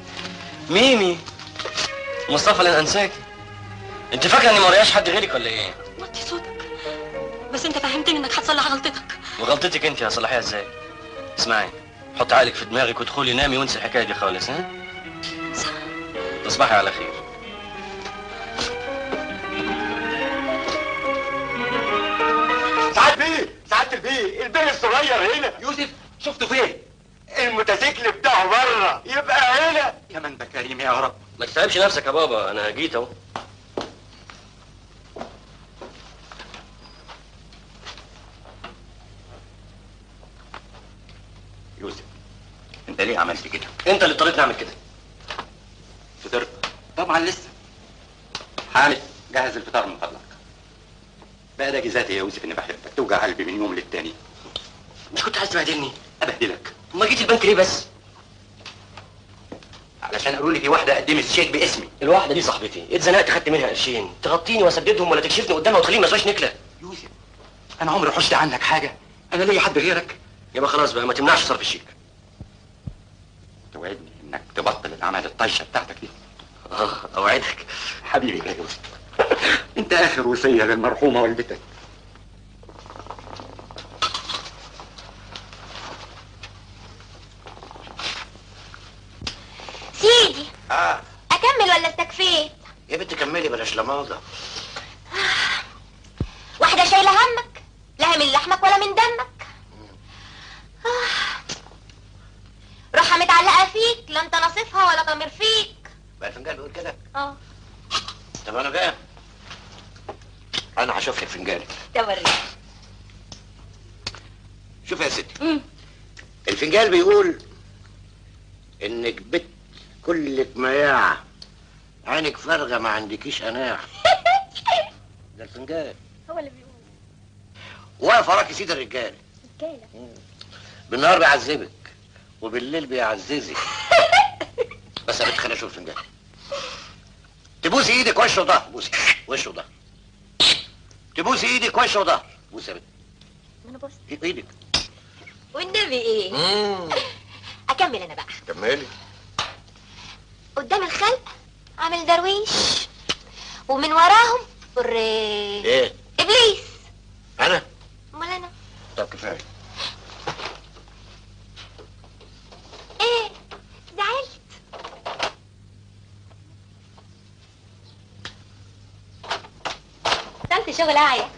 ميمي مصطفى لن انساكي. انت فاكره اني ما ورياش حد غيرك ولا ايه؟ وطي صوتك. بس انت فهمتني انك هتصلح غلطتك. وغلطتك انت هصلحيها ازاي؟ اسمعي، حط عقلك في دماغك وادخلي نامي وانسي الحكايه دي خالص. ها؟ تصبحي على خير. سعادة البيه البيه الصغير هنا. يوسف شفته فين؟ الموتوسيكل بتاعه بره، يبقى هنا. يا من بكريم يا رب. ما تتعبش نفسك يا بابا، انا جيت اهو. يوسف انت ليه عملت كده؟ انت اللي اضطريتني اعمل كده. فطرت؟ طبعا لسه. حامد جهز الفطار من فضلك. بقى ده جزاتي يا يوسف اني بحبك، توجع قلبي من يوم للتاني. مش كنت عايز تبهدلني؟ ابهدلك. امال جيت البنك ليه بس؟ علشان قالوا لي في واحده قدمت شيك باسمي. الواحده دي صاحبتي، اتزنقت خدت منها قرشين، تغطيني واسددهم ولا تكشفني قدامها وتخليني ما اسواش نكله. يوسف انا عمري حشت عنك حاجه، انا ليا حد غيرك؟ يبقى خلاص بقى ما تمنعش صرف الشيك. توعدني انك تبطل الاعمال الطايشه بتاعتك دي. اوعدك حبيبي يا يوسف. انت اخر وصيه للمرحومه والدتك. سيدي اكمل ولا استكفيت؟ يا بنت كملي بلاش لماضه. واحده شايله همك، لا من لحمك ولا من دمك. تبقى متعلقه فيك، لا انت نصيفها ولا ضمير فيك. بقى الفنجان بيقول كده؟ اه. طب انا بقى انا هشوف لك فنجانك. توريني. شوف يا ستي. الفنجان بيقول انك بت كلك مياعة، عينك فارغة ما عندكيش قناعة. ده الفنجان هو اللي بيقول. واقف وراكي سيد الرجالة. رجاله. بالنهار بيعذبك وبالليل بيعززك. بس يا بنت خليني اشوف الفنجان. تبوسي ايدك وش وظهر، بوسي وش وظهر. تبوسي ايدك وش وظهر، بوسي يا بنت. انا بص. ايدك. والنبي ايه؟ اكمل انا بقى. كملي. قدام الخلق عامل درويش، ومن وراهم ايه؟ ابليس. انا؟ امال انا؟ طب كفايه. ايه؟ زعلت؟ وصلت شغل عاية.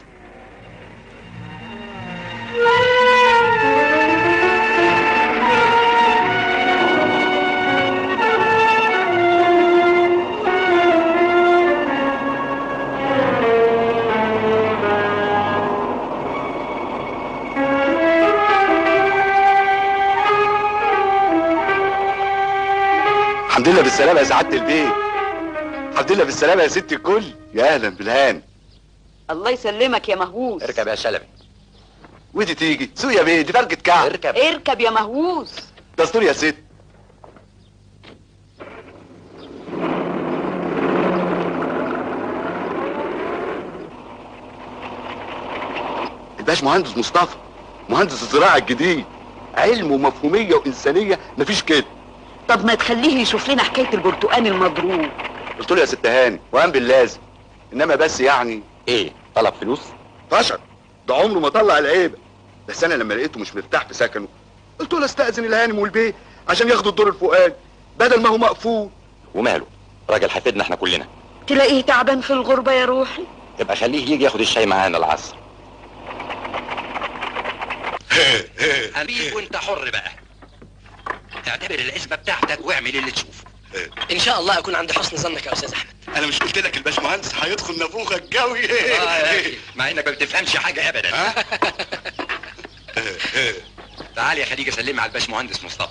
الحمد لله بالسلامة يا سعادة البيت. الحمد لله بالسلامة يا ست الكل. يا اهلا بالهان. الله يسلمك يا مهووس. اركب يا شلبي. ودي تيجي سوق يا بيه، دي فرقة كعب. اركب يا مهووس. دستور يا ست. الباش مهندس مصطفى، مهندس الزراعة الجديد، علم ومفهومية وإنسانية مفيش كده. طب ما تخليه يشوف لنا حكاية البرتقال المضروب. قلت له يا ست هاني وقام باللازم، انما بس يعني ايه طلب فلوس؟ فشل، ده عمره ما طلع العيبة. بس انا لما لقيته مش مرتاح في سكنه قلت له استأذن الهانم والبيه عشان ياخدوا الدور الفوقاني بدل ما هو مقفول. وماله؟ راجل هيفيدنا احنا كلنا. تلاقيه تعبان في الغربة يا روحي. يبقى خليه يجي ياخد الشاي معانا العصر. حبيب وانت حر بقى. اعتبر العزبة بتاعتك واعمل اللي تشوفه. ان شاء الله اكون عند حسن ظنك يا استاذ احمد. انا مش قلت لك الباشمهندس هيدخل نافوخك قوي؟ يا أخي، مع انك ما بتفهمش حاجة ابدا. تعال يا خديجة سلمي على الباشمهندس مصطفى.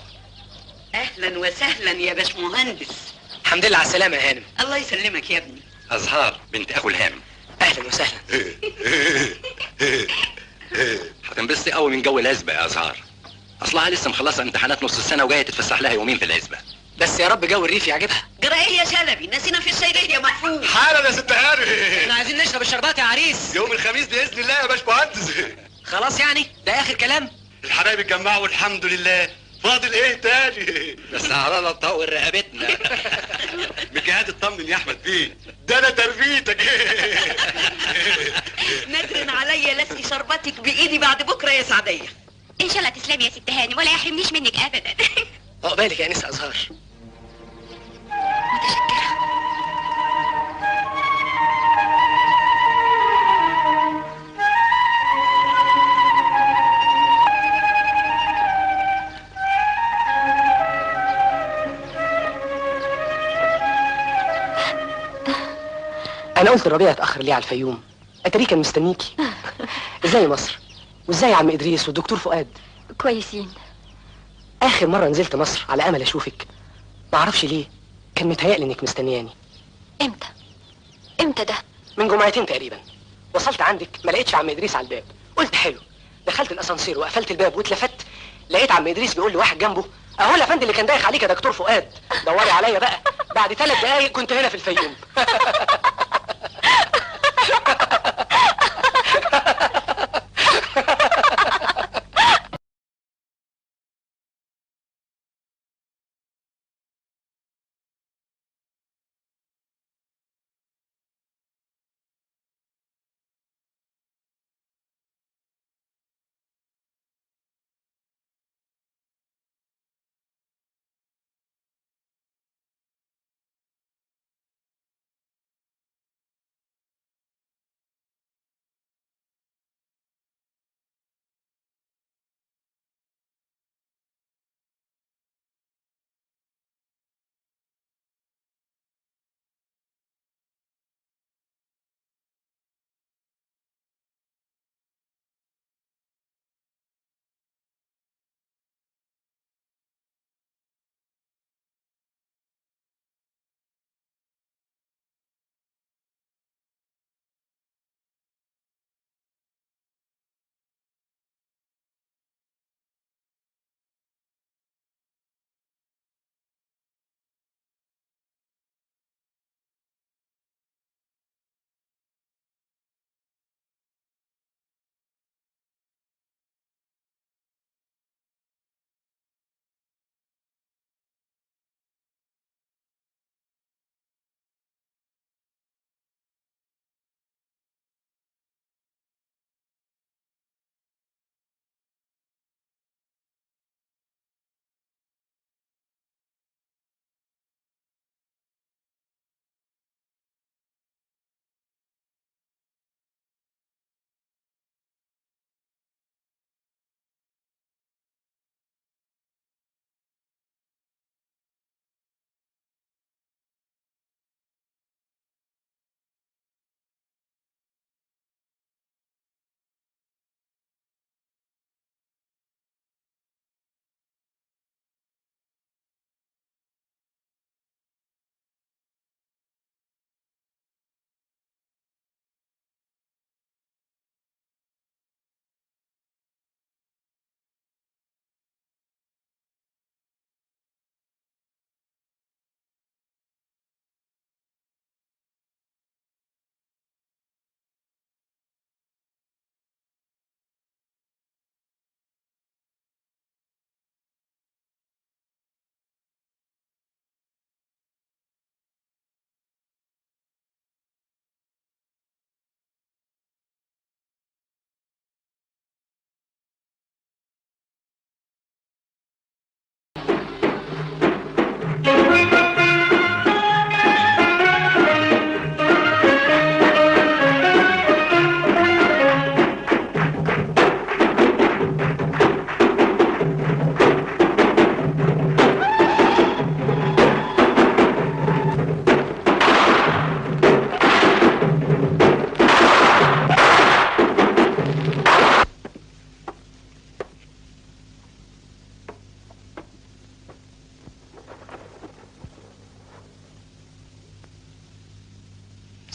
اهلا وسهلا يا باشمهندس. الحمد لله على السلامة يا هانم. الله يسلمك يا ابني. أزهار بنت أخو الهام. اهلا وسهلا. هتنبسطي قوي من جو العزبة يا أزهار. أصلها لسه مخلصة امتحانات نص السنة وجاية تتفسح لها يومين في العزبة. بس يا رب جو الريف يعجبها. جرى ايه يا شلبي؟ نسينا في الشاي ليه يا محفوظ؟ حالا يا ست هاني. احنا عايزين نشرب الشربات يا عريس. يوم الخميس باذن الله يا باشمهندس. خلاص يعني ده اخر كلام. الحبايب اتجمعوا والحمد لله، فاضل ايه تاني؟ بس عرضة تطور رقبتنا. مجهاد اطمن يا احمد بيه، ده انا تربيتك. ندرن عليا لسقي شربتك بايدي بعد بكره يا سعديه. ان شاء الله تسلمي يا ست هاني ولا يحرمنيش منك ابدا. عقبالك يا نسا ازهار. متشكرة. انا قلت الربيع اتاخر ليه على الفيوم، اتاريه كان مستنيكي. ازاي مصر؟ وازاي عم ادريس والدكتور فؤاد؟ كويسين. اخر مره نزلت مصر على امل اشوفك، ما اعرفش ليه كان متهيألي انك مستنياني. امتى ده؟ من جمعتين تقريبا. وصلت عندك ما لقيتش عم ادريس على الباب، قلت حلو. دخلت الاسانسير وقفلت الباب واتلفت لقيت عم ادريس بيقول لواحد جنبه اهو الافندي اللي كان دايخ عليك يا دكتور فؤاد، دوري عليا بقى. بعد 3 دقايق كنت هنا في الفيوم.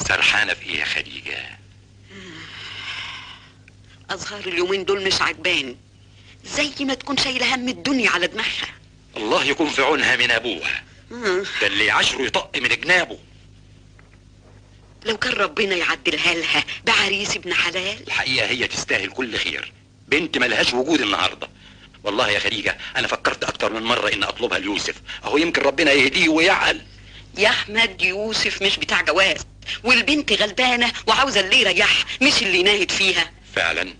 سرحانة في ايه يا خديجة؟ أزهار اليومين دول مش عجباني، زي ما تكون شايلة هم الدنيا على دماغها. الله يكون في عونها من ابوها، ده اللي عشره يطق من جنابه. لو كان ربنا يعدلها لها بعريس ابن حلال. الحقيقة هي تستاهل كل خير، بنت ملهاش وجود النهاردة. والله يا خديجة أنا فكرت أكتر من مرة إن أطلبها ليوسف، أهو يمكن ربنا يهديه ويعقل. يا أحمد يوسف مش بتاع جواز، والبنت غلبانة وعاوزة اللي يريحها مش اللي يناهد فيها. فعلا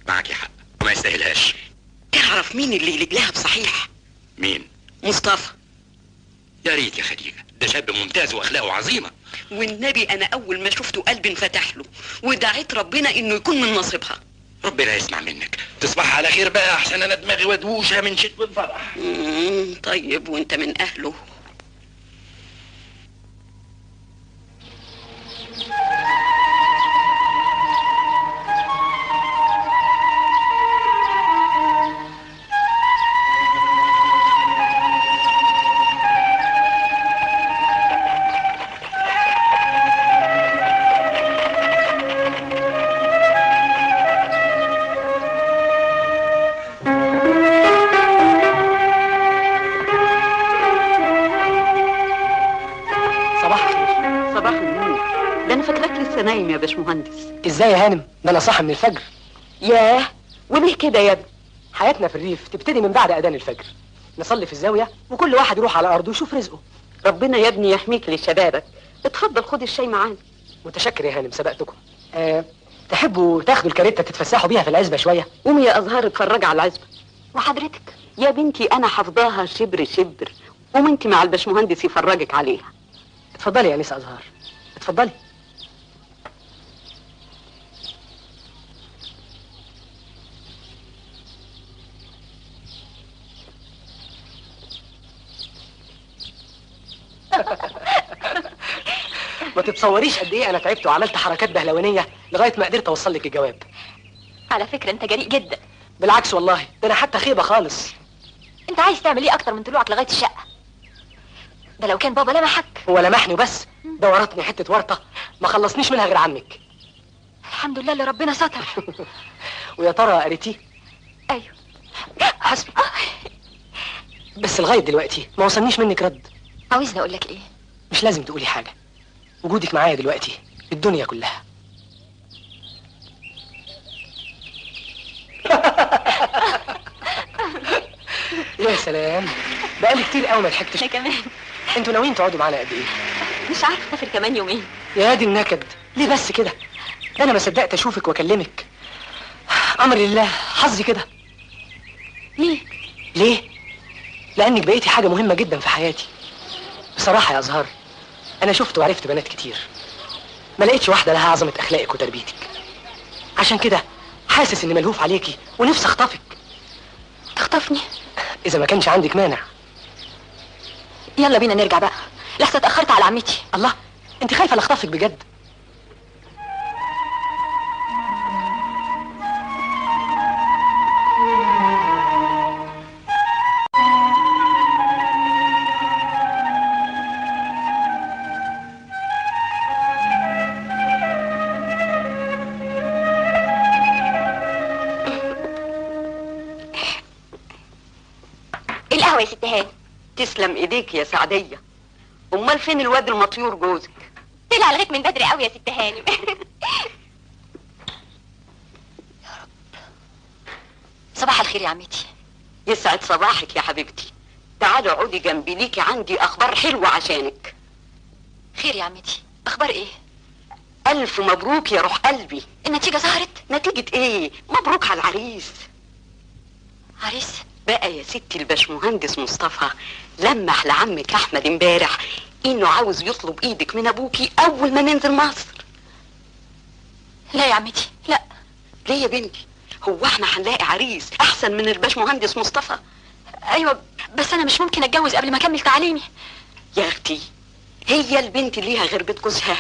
معك حق وما يستاهلهاش. تعرف مين اللي يليق لها بصحيح؟ مين؟ مصطفى. يا ريت يا خديجة، ده شاب ممتاز وأخلاقه عظيمة. والنبي أنا أول ما شفته قلبي انفتح له، ودعيت ربنا إنه يكون من نصيبها. ربنا يسمع منك. تصبح على خير بقى، أحسن أنا دماغي ودوشة من شدة الفرح. طيب وأنت من أهله. نايم يا باشمهندس. ازاي يا هانم؟ ده انا صاحي من الفجر. ياه، وليه كده يا ابني؟ حياتنا في الريف تبتدي من بعد اذان الفجر، نصلي في الزاويه وكل واحد يروح على ارضه ويشوف رزقه. ربنا يا ابني يحميك لشبابك. اتفضل خد الشاي معانا. متشكر يا هانم، سبقتكم. تحبوا تاخدوا الكاريتا تتفسحوا بيها في العزبه شويه؟ قومي يا ازهار اتفرجي على العزبه. وحضرتك؟ يا بنتي انا حافظاها شبر شبر، قومي انت مع الباشمهندس يفرجك عليها. اتفضلي يا نساء ازهار، اتفضلي. ما تتصوريش قد ايه انا تعبت وعملت حركات بهلوانيه لغايه ما قدرت اوصل لك الجواب. على فكره انت جريء جدا. بالعكس والله، ده انا حتى خيبه خالص. انت عايز تعمل ايه اكتر من طلوعك لغايه الشقه؟ ده لو كان بابا لمحك. هو لمحني وبس، ده ورطني حته ورطه ما خلصنيش منها غير عنك. الحمد لله اللي ربنا ستر. ويا ترى قريتيه؟ ايوه حسبي. بس لغايه دلوقتي ما وصلنيش منك رد. عاوزني اقول لك ايه؟ مش لازم تقولي حاجه، وجودك معايا دلوقتي الدنيا كلها. يا سلام، بقالي كتير قوي ما ضحكتش. انا كمان. انتوا ناويين تقعدوا معانا قد ايه؟ مش عارفه اسافر كمان يومين. يا دي النكد، ليه بس كده؟ ده انا ما صدقت اشوفك واكلمك. امر لله، حظي كده. ليه؟ ليه؟ لانك بقيتي حاجه مهمه جدا في حياتي. بصراحه يا ازهار، انا شفت وعرفت بنات كتير، ما لقيتش واحده لها عظمه اخلاقك وتربيتك. عشان كده حاسس اني ملهوف عليكي ونفسي اخطفك. تخطفني؟ اذا ما كانش عندك مانع. يلا بينا نرجع بقى، لسه اتاخرت على عمتي. الله، انت خايفه لا اخطفك بجد؟ القهوه يا ست هاني. تسلم ايديك يا سعديه. امال فين الواد المطيور جوزك؟ طلع لغايه من بدري قوي يا ست هانم. يا رب. صباح الخير يا عمتي. يسعد صباحك يا حبيبتي. تعالي اقعدي جنبي، ليكي عندي اخبار حلوه عشانك. خير يا عمتي، اخبار ايه؟ الف مبروك يا روح قلبي. النتيجه ظهرت؟ نتيجه ايه؟ مبروك على العريس. عريس؟ بقى يا ستي الباشمهندس مصطفى لمح لعمك احمد امبارح انه عاوز يطلب ايدك من ابوكي اول ما ننزل مصر. لا يا عمتي لا. ليه يا بنتي؟ هو احنا هنلاقي عريس احسن من الباشمهندس مصطفى؟ ايوه بس انا مش ممكن اتجوز قبل ما اكمل تعليمي. يا اختي هي البنت ليها غير بيت جوزها؟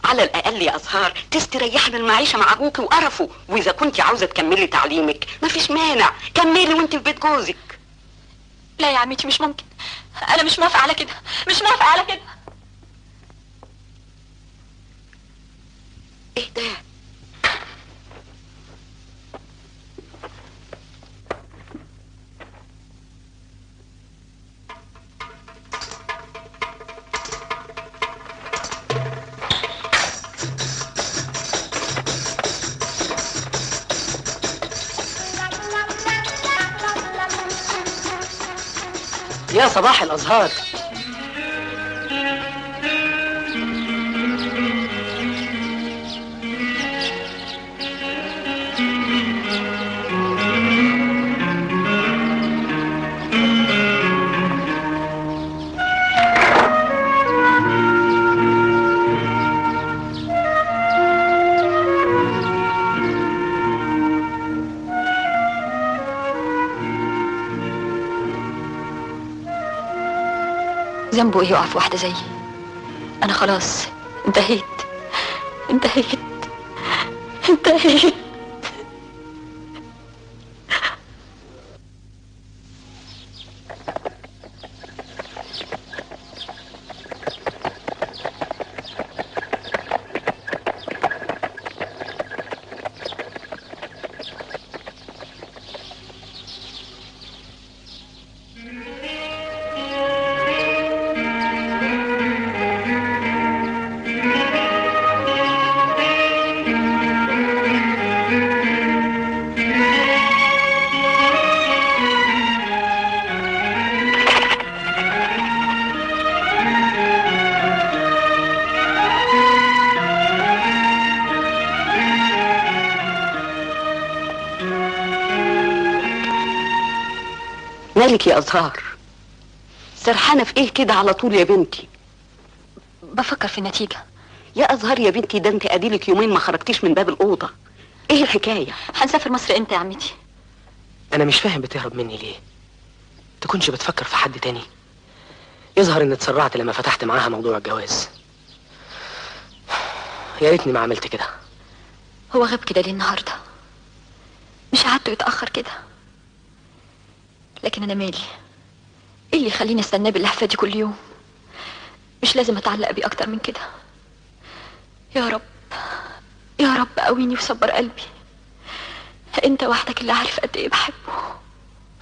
على الاقل يا ازهار تستريحي من المعيشه مع ابوكي وقرفه، واذا كنت عاوزه تكملي تعليمك مفيش مانع، كملي وانت في بيت جوزك. لا يا عمتي مش ممكن، انا مش موافقه على كده، مش موافقه على كده. ايه ده؟ يا صباح الازهار. ذنبه ايه يقع في واحدة زيي؟ انا خلاص انتهيت انتهيت انتهيت. مالك يا أزهار؟ سرحانة في ايه كده على طول يا بنتي؟ بفكر في النتيجة. يا أزهار يا بنتي، ده انت اديلك يومين ما خرجتيش من باب الأوضة. ايه الحكاية؟ هنسافر مصر امتى يا عمتي؟ انا مش فاهم بتهرب مني ليه؟ تكونش بتفكر في حد تاني؟ يظهر ان اتسرعت لما فتحت معاها موضوع الجواز. يا ريتني ما عملت كده. هو غاب كده ليه النهارده؟ مش قعدته يتأخر كده؟ لكن انا مالي؟ ايه اللي يخليني استناه باللهفة دي كل يوم؟ مش لازم اتعلق بيه اكتر من كده. يا رب يا رب قويني وصبر قلبي. انت وحدك اللي عارف قد ايه بحبه.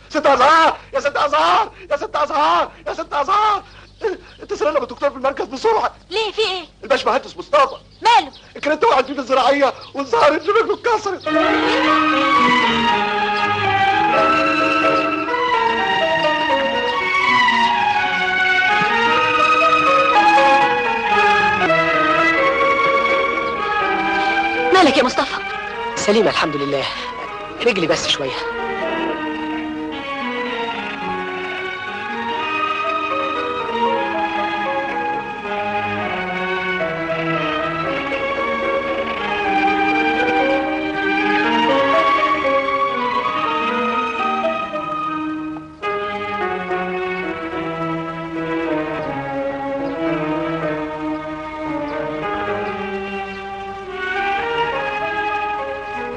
ست ازهار يا ست ازهار يا ست ازهار يا ست ازهار، اتصل لنا بالدكتور في المركز بسرعه. ليه في ايه؟ الباشمهندس مصطفى ماله؟ كانت وقعت فيه الزراعيه وانظهرت ان رجله اتكسرت. مالك يا مصطفى؟ سليمة الحمد لله، رجلي بس شوية.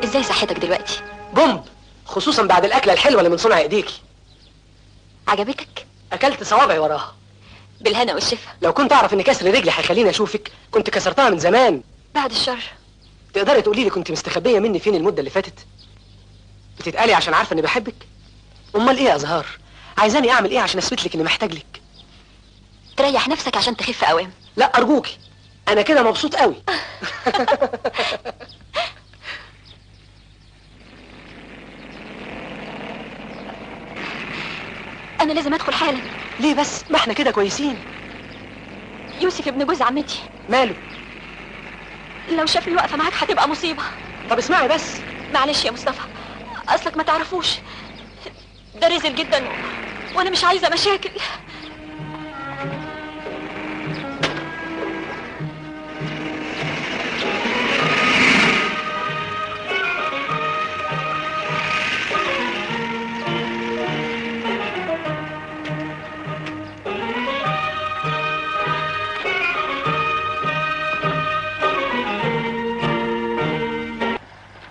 ازاي صحتك دلوقتي؟ بومب، خصوصا بعد الاكله الحلوه اللي من صنع ايديكي. عجبتك؟ اكلت صوابعي وراها. بالهنا والشفا. لو كنت اعرف ان كسر رجلي هيخليني اشوفك كنت كسرتها من زمان. بعد الشر. تقدري تقولي لي كنت مستخبيه مني فين المده اللي فاتت؟ بتتقالي عشان عارفه اني بحبك؟ امال ايه يا ازهار؟ عايزاني اعمل ايه عشان اثبت لك اني محتاج لك؟ تريح نفسك عشان تخف اوام. لا ارجوكي، انا كده مبسوط قوي. انا لازم ادخل حالا. ليه بس؟ ما احنا كده كويسين. يوسف ابن جوز عمتي. ماله؟ لو شافني واقفه معاك هتبقى مصيبه. طب اسمعي بس. معلش يا مصطفى، اصلك ما تعرفوش ده رزل جدا وانا مش عايزه مشاكل.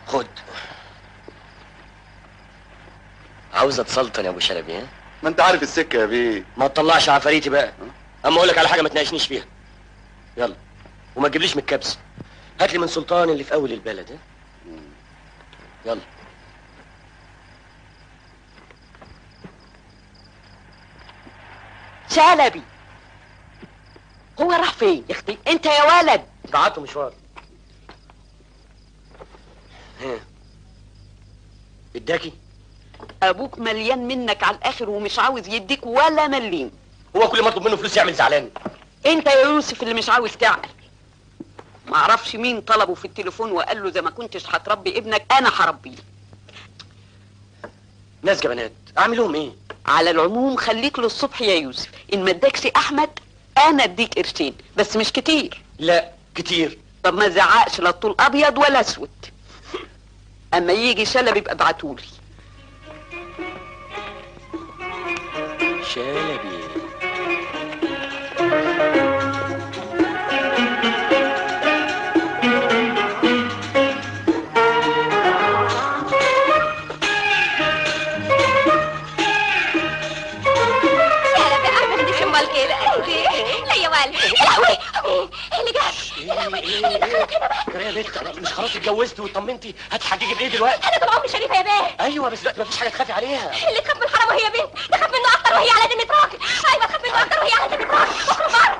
خد. عاوز اتسلطن يا ابو شلبي؟ ها؟ ما انت عارف السكه يا بيه. ما تطلعش عفاريتي بقى. اما اقول لك على حاجه ما تناقشنيش فيها. يلا، وما تجيبليش من الكبس. هات لي من سلطان اللي في اول البلد. ها يلا. شلبي هو راح فين يا اختي انت يا ولد؟ قعدته مشوار. ها اداكي؟ ابوك مليان منك على الاخر ومش عاوز يديك ولا مليم. هو كل ما اطلب منه فلوس يعمل زعلان. انت يا يوسف اللي مش عاوز تعقل. معرفش مين طلبه في التليفون وقال له زي ما كنتش هتربي ابنك انا هربيه. ناس جبنات اعمل لهم ايه؟ على العموم خليك للصبح يا يوسف، ان ما اداكش احمد انا اديك قرشين بس مش كتير. لا كتير. طب ما تزعقش لا طول ابيض ولا اسود. اما يجي شلبي يبقى ابعتولي. شلبي لا يا والد يا لهوي ايه اللي جاب؟ يا لهوي اللي دخلك هنا بقى؟ يا بنت مش خلاص اتجوزت وطمنتي هتحججي بايه دلوقتي؟ انا طول عمري شريفه يا بيه. ايوه بس دلوقتي مفيش حاجه تخافي عليها. اللي تخاف من الحرام وهي بنت تخاف منه اكتر وهي على دنيا راجل. ايوه تخاف منه اكتر وهي على دنيا راجل. اخرج بره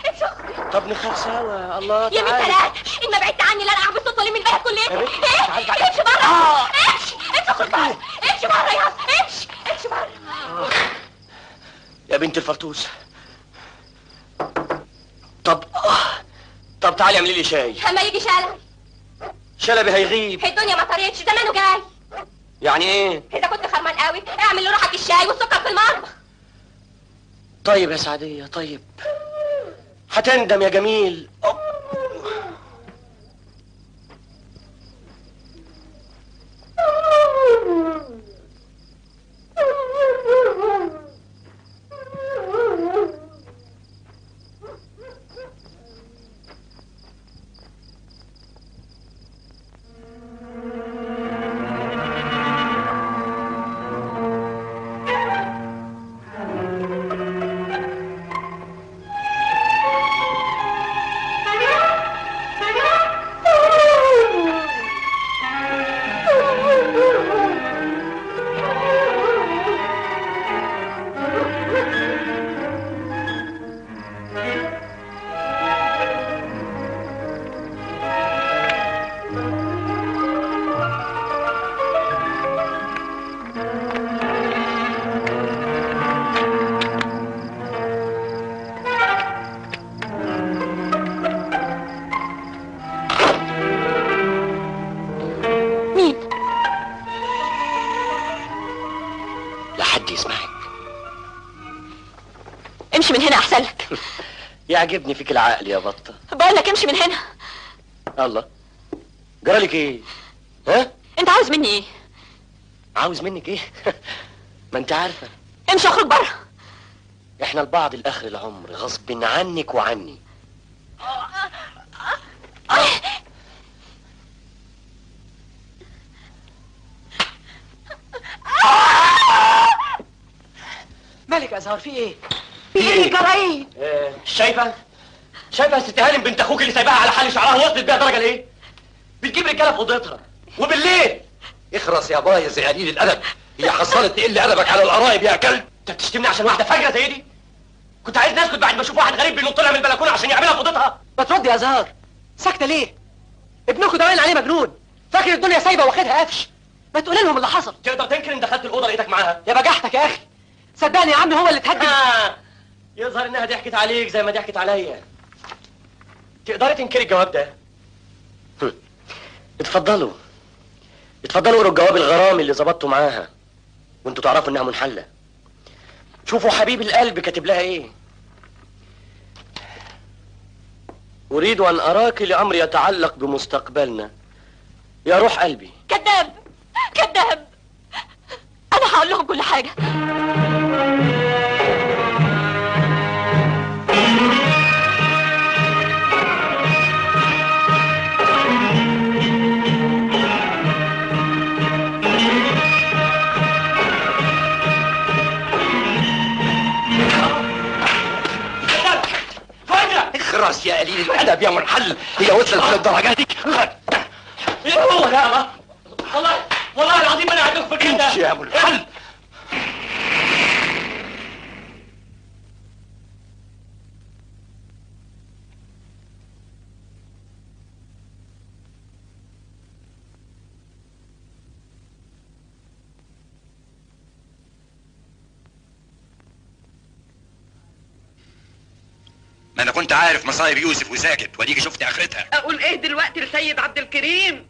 امسكوا. طب نخاف سوا. الله يا بنت ثلاث ان ما بعدت عني لا انا بالصوت ولا من البلد كلها. ايه امشي بره امشي اخرج بره امشي بره يلا امشي بره. يا بنت الفرطوس. طب تعالي اعملي لي شاي. اما يجي شلبي. شلبي هيغيب. الدنيا ما طريتش زمانه جاي. يعني ايه؟ اذا كنت خرمان قوي اعمل لروحك الشاي والسكر في المطبخ. طيب يا سعدية طيب. هتندم يا جميل. امشي من هنا احسن لك. يعجبني فيك العقل يا بطة. بقول لك امشي من هنا. الله جرالك ايه؟ ها؟ انت عاوز مني ايه؟ عاوز منك ايه؟ ما انت عارفة. امشي اخرج بره. احنا لبعض لاخر العمر غصب عنك وعني. مالك يا زهر في ايه؟ في ايه جرى ايه؟ شايفة يا ست هانم بنت اخوك اللي سايباها على حال شعرها وصلت بيها درجة لايه؟ بتجيب رجالة في اوضتها وبالليل. اخرس يا بايظ يا قليل الادب، هي حصلت تقل ادبك على القرايب يا كلب. انت بتشتمني عشان واحدة فجرة زي دي؟ كنت عايز نسكت بعد ما اشوف واحد غريب بينط لها من البلكونة عشان يعملها في اوضتها. ما تردي يا زهر، ساكتة ليه؟ ابنكم ده باين عليه مجنون، فاكر الدنيا سايبة واخدها قفش. ما تقولي لهم اللي حصل. تقدر تنكر ان دخلت الاوضة لقيتك معاها؟ يا بجحتك يا اخي، صدقني يا عم هو اللي اتهدد. يظهر انها ضحكت عليك زي ما ضحكت عليا. تقدري تنكري الجواب ده؟ اتفضلوا اقروا الجواب الغرامي اللي ظبطته معاها وانتوا تعرفوا انها منحلة. شوفوا حبيب القلب كاتب لها ايه. اريد ان اراك لامر يتعلق بمستقبلنا يا روح قلبي. كذاب كذاب، انا هقول لهم كل حاجة. اخرس يا قليل الادب. ادب يا منحل، هي وصلت للدرجه دي؟ ايه هو ده؟ والله العظيم انا هدوك في كده. امشي يا منحل. ما انا كنت عارف مصايب يوسف وساكت، وديكي شفت اخرتها. اقول ايه دلوقتي لسيد عبد الكريم؟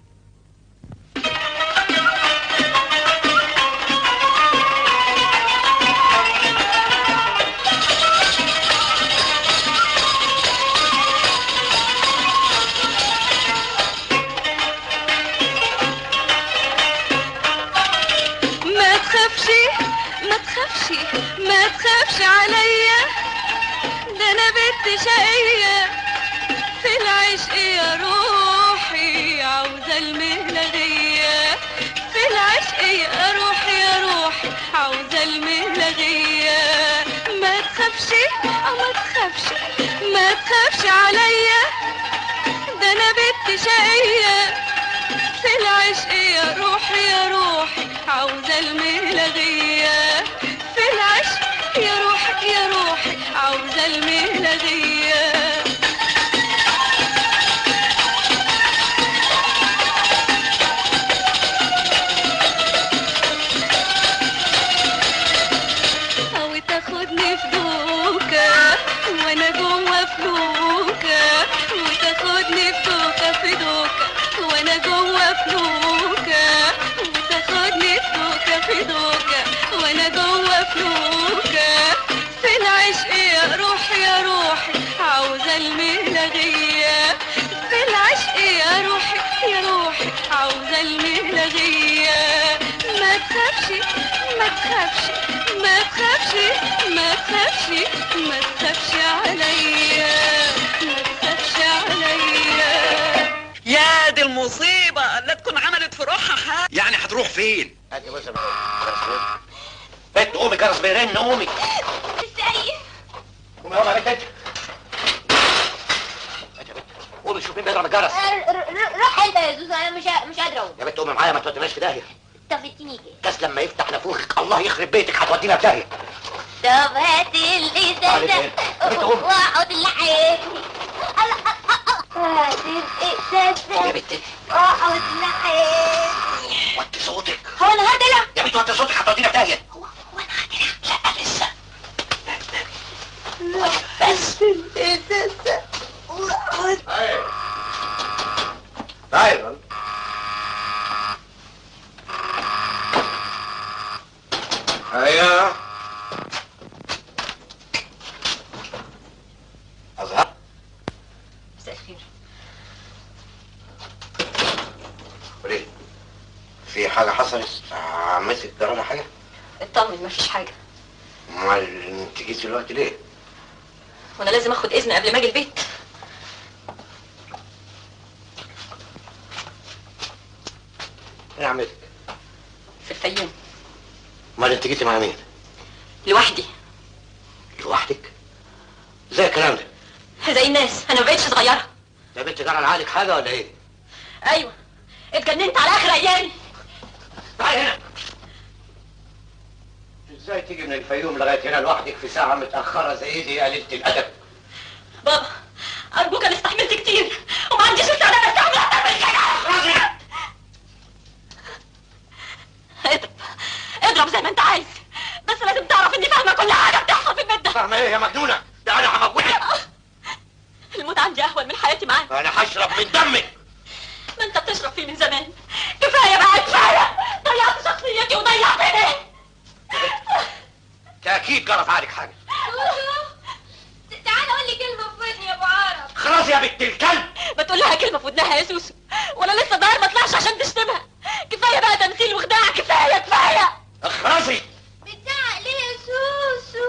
ما تخافش عليا، ده انا بنت شقية في العشق يا روحي، عاوزة المهلغية في العشق يا روحي يا روحي، عاوزة المهلغية. ما تخافش ما تخافش عليا، ده انا بنت شقية في العشق يا روحي يا روحي، عاوزة المهلغية في العشق يا روحي يا روحي، عاوزة المهلغية. أو تاخدني في دوكة وانا جوه فلوكة، وتاخدني في دوكة وانا جوه فلوكة، وتاخدني في دوكة وانا جوه فلوكة، في العشق يا روحي يا روحي، عاوزة المهلغية في العشق يا روحي يا روحي، عاوزة المهلغية. ما تخافش ما تخافش ما تخافش ما تخافش ما تخافش عليا، ما تخافش عليا. يا دي المصيبة، لا تكون عملت في روحها حاجة. يعني هتروح فين؟ هاتي بص بنت قومي، جرس بيرن، قومي ازاي؟ قومي يا بنت انت. قومي شوفي بيضرب الجرس. روح انت يا زوزو، انا مش قادرة اقوم. يا بنت قومي معايا، ما توديناش في داهية. طب اديني كده. كاس لما يفتح نافوخك الله يخرب بيتك، هتودينا في داهية. طب هات الازازة واقعد لحقني. هات الازازة يا بنت واقعد لحقني. وطي صوتك. هو انا هدلع؟ يا بنت وطي صوتك، هتودينا في داهية. هو انا هدلع؟ لا لسه. بس الازازة واقعد. ايوه ايوه أزهر. مساء الخير. قولي في حاجة حصلت؟ عمتك جرالها حاجة؟ اطمن مفيش حاجة. امال انت جيتي دلوقتي ليه؟ وانا لازم اخد اذن قبل ما اجي البيت. ايه عمتك؟ في الفيوم. امال انت جيتي مع مين؟ لوحدي. لوحدك؟ ازاي الكلام ده؟ زي الناس، انا ما بقتش صغيرة. يا بنت جرى لعقلك حاجة ولا ايه؟ ايوه اتجننت على اخر ايامي. تعالي هنا. ازاي تيجي من الفيوم لغاية هنا لوحدك في ساعة متأخرة زي دي يا قليلة الأدب؟ بابا ارجوك، انا استحملت كتير وما عنديش استعداد استحمل اكتر من كده. اضرب زي ما انت عايز، بس لازم تعرف اني فاهمه كل حاجه بتحصل في البيت ده. فاهمه ايه يا مجنونه؟ ده انا هموتك. الموت عندي اهون من حياتي معاك. انا هشرب من دمك. ما انت بتشرب فيه من زمان. كفايه بقى كفايه، ضيعت شخصيتي وضيعتني. تاكيد جرت عليك حاجه. تعالى قول لي كلمة في ودني يا ابو عرب. خلاص يا بنت الكلب. ما تقول لها كلمه في ودنها يا سوسو، ولا لسه ضاير ما طلعش عشان تشتمها. كفايه بقى تمثيل وخداع، كفايه كفايه. اخرسي. بتزعق ليه يا سوسو؟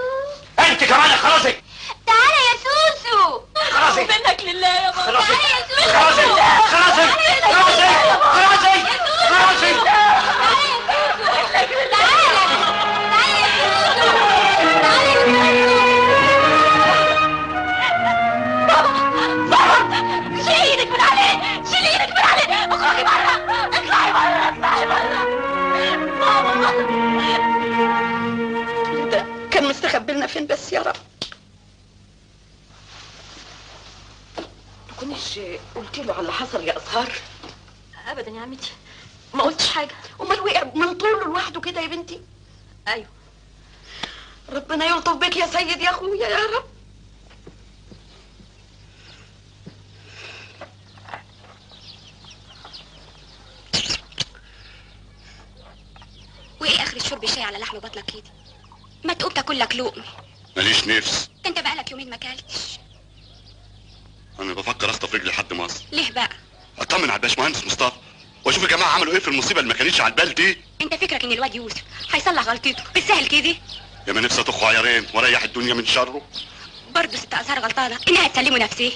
انت كمان اخرسي. تعالى يا سوسو. خلاصي. منك لله يا بابا. خلاصي. تعالى يا سوسو. خلاصي. خلاصي. خلاصي. خلاصي. خلاصي. بابا يحسن بس يا رب. تكونيش قلت له على اللي حصل يا أزهار؟ ابدا يا عمتي، ما قلتش حاجه. امال وقع من طوله لوحده كده يا بنتي؟ ايوه. ربنا يلطف بك يا سيد يا اخويا يا رب. وايه اخر الشرب شاي على لحم بطلك كده؟ ما تقوم تاكل لك لقمه. ماليش نفس. ده انت بقالك يومين ما اكلتش. انا بفكر اخطف رجلي لحد مصر. ليه بقى؟ اطمن على الباشمهندس مصطفى واشوف الجماعه عملوا ايه في المصيبه اللي ما كانتش على البال دي. انت فكرك ان الواد يوسف هيصلح غلطته بالسهل كده؟ يا ما نفسي اطخ عيارين واريح الدنيا من شره. برضه ست ازهار غلطانه انها تسلمه نفسها.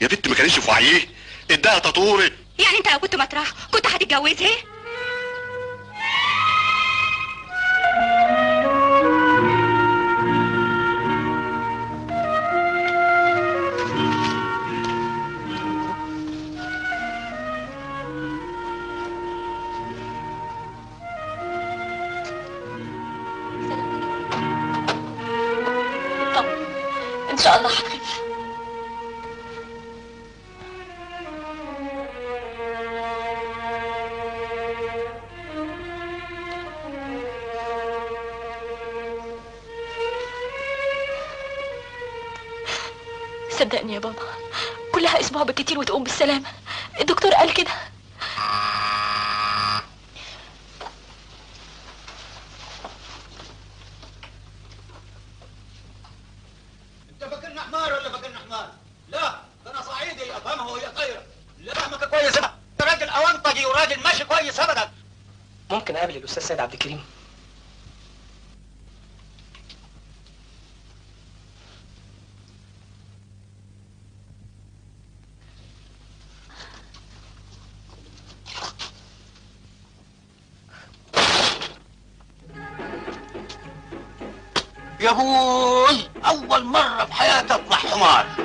يا بنت ما كانش في وعيه، اداها تطوري. يعني انت لو كنت مطرح كنت هتتجوزها؟ ان شاء الله هتخف. صدقني يا بابا، كلها اسبوع بالكتير وتقوم بالسلامه. الدكتور قال كده. انت فاكرنا حمار ولا فاكرنا حمار؟ لا، ده انا صعيدي افهمها وهي طايره. لا فهمك كويس، انت راجل اونطجي وراجل ماشي كويس ابدا. ممكن اقابل الاستاذ سيد عبد الكريم؟ يا ابوي اول مره في حياتي اطلع حمار.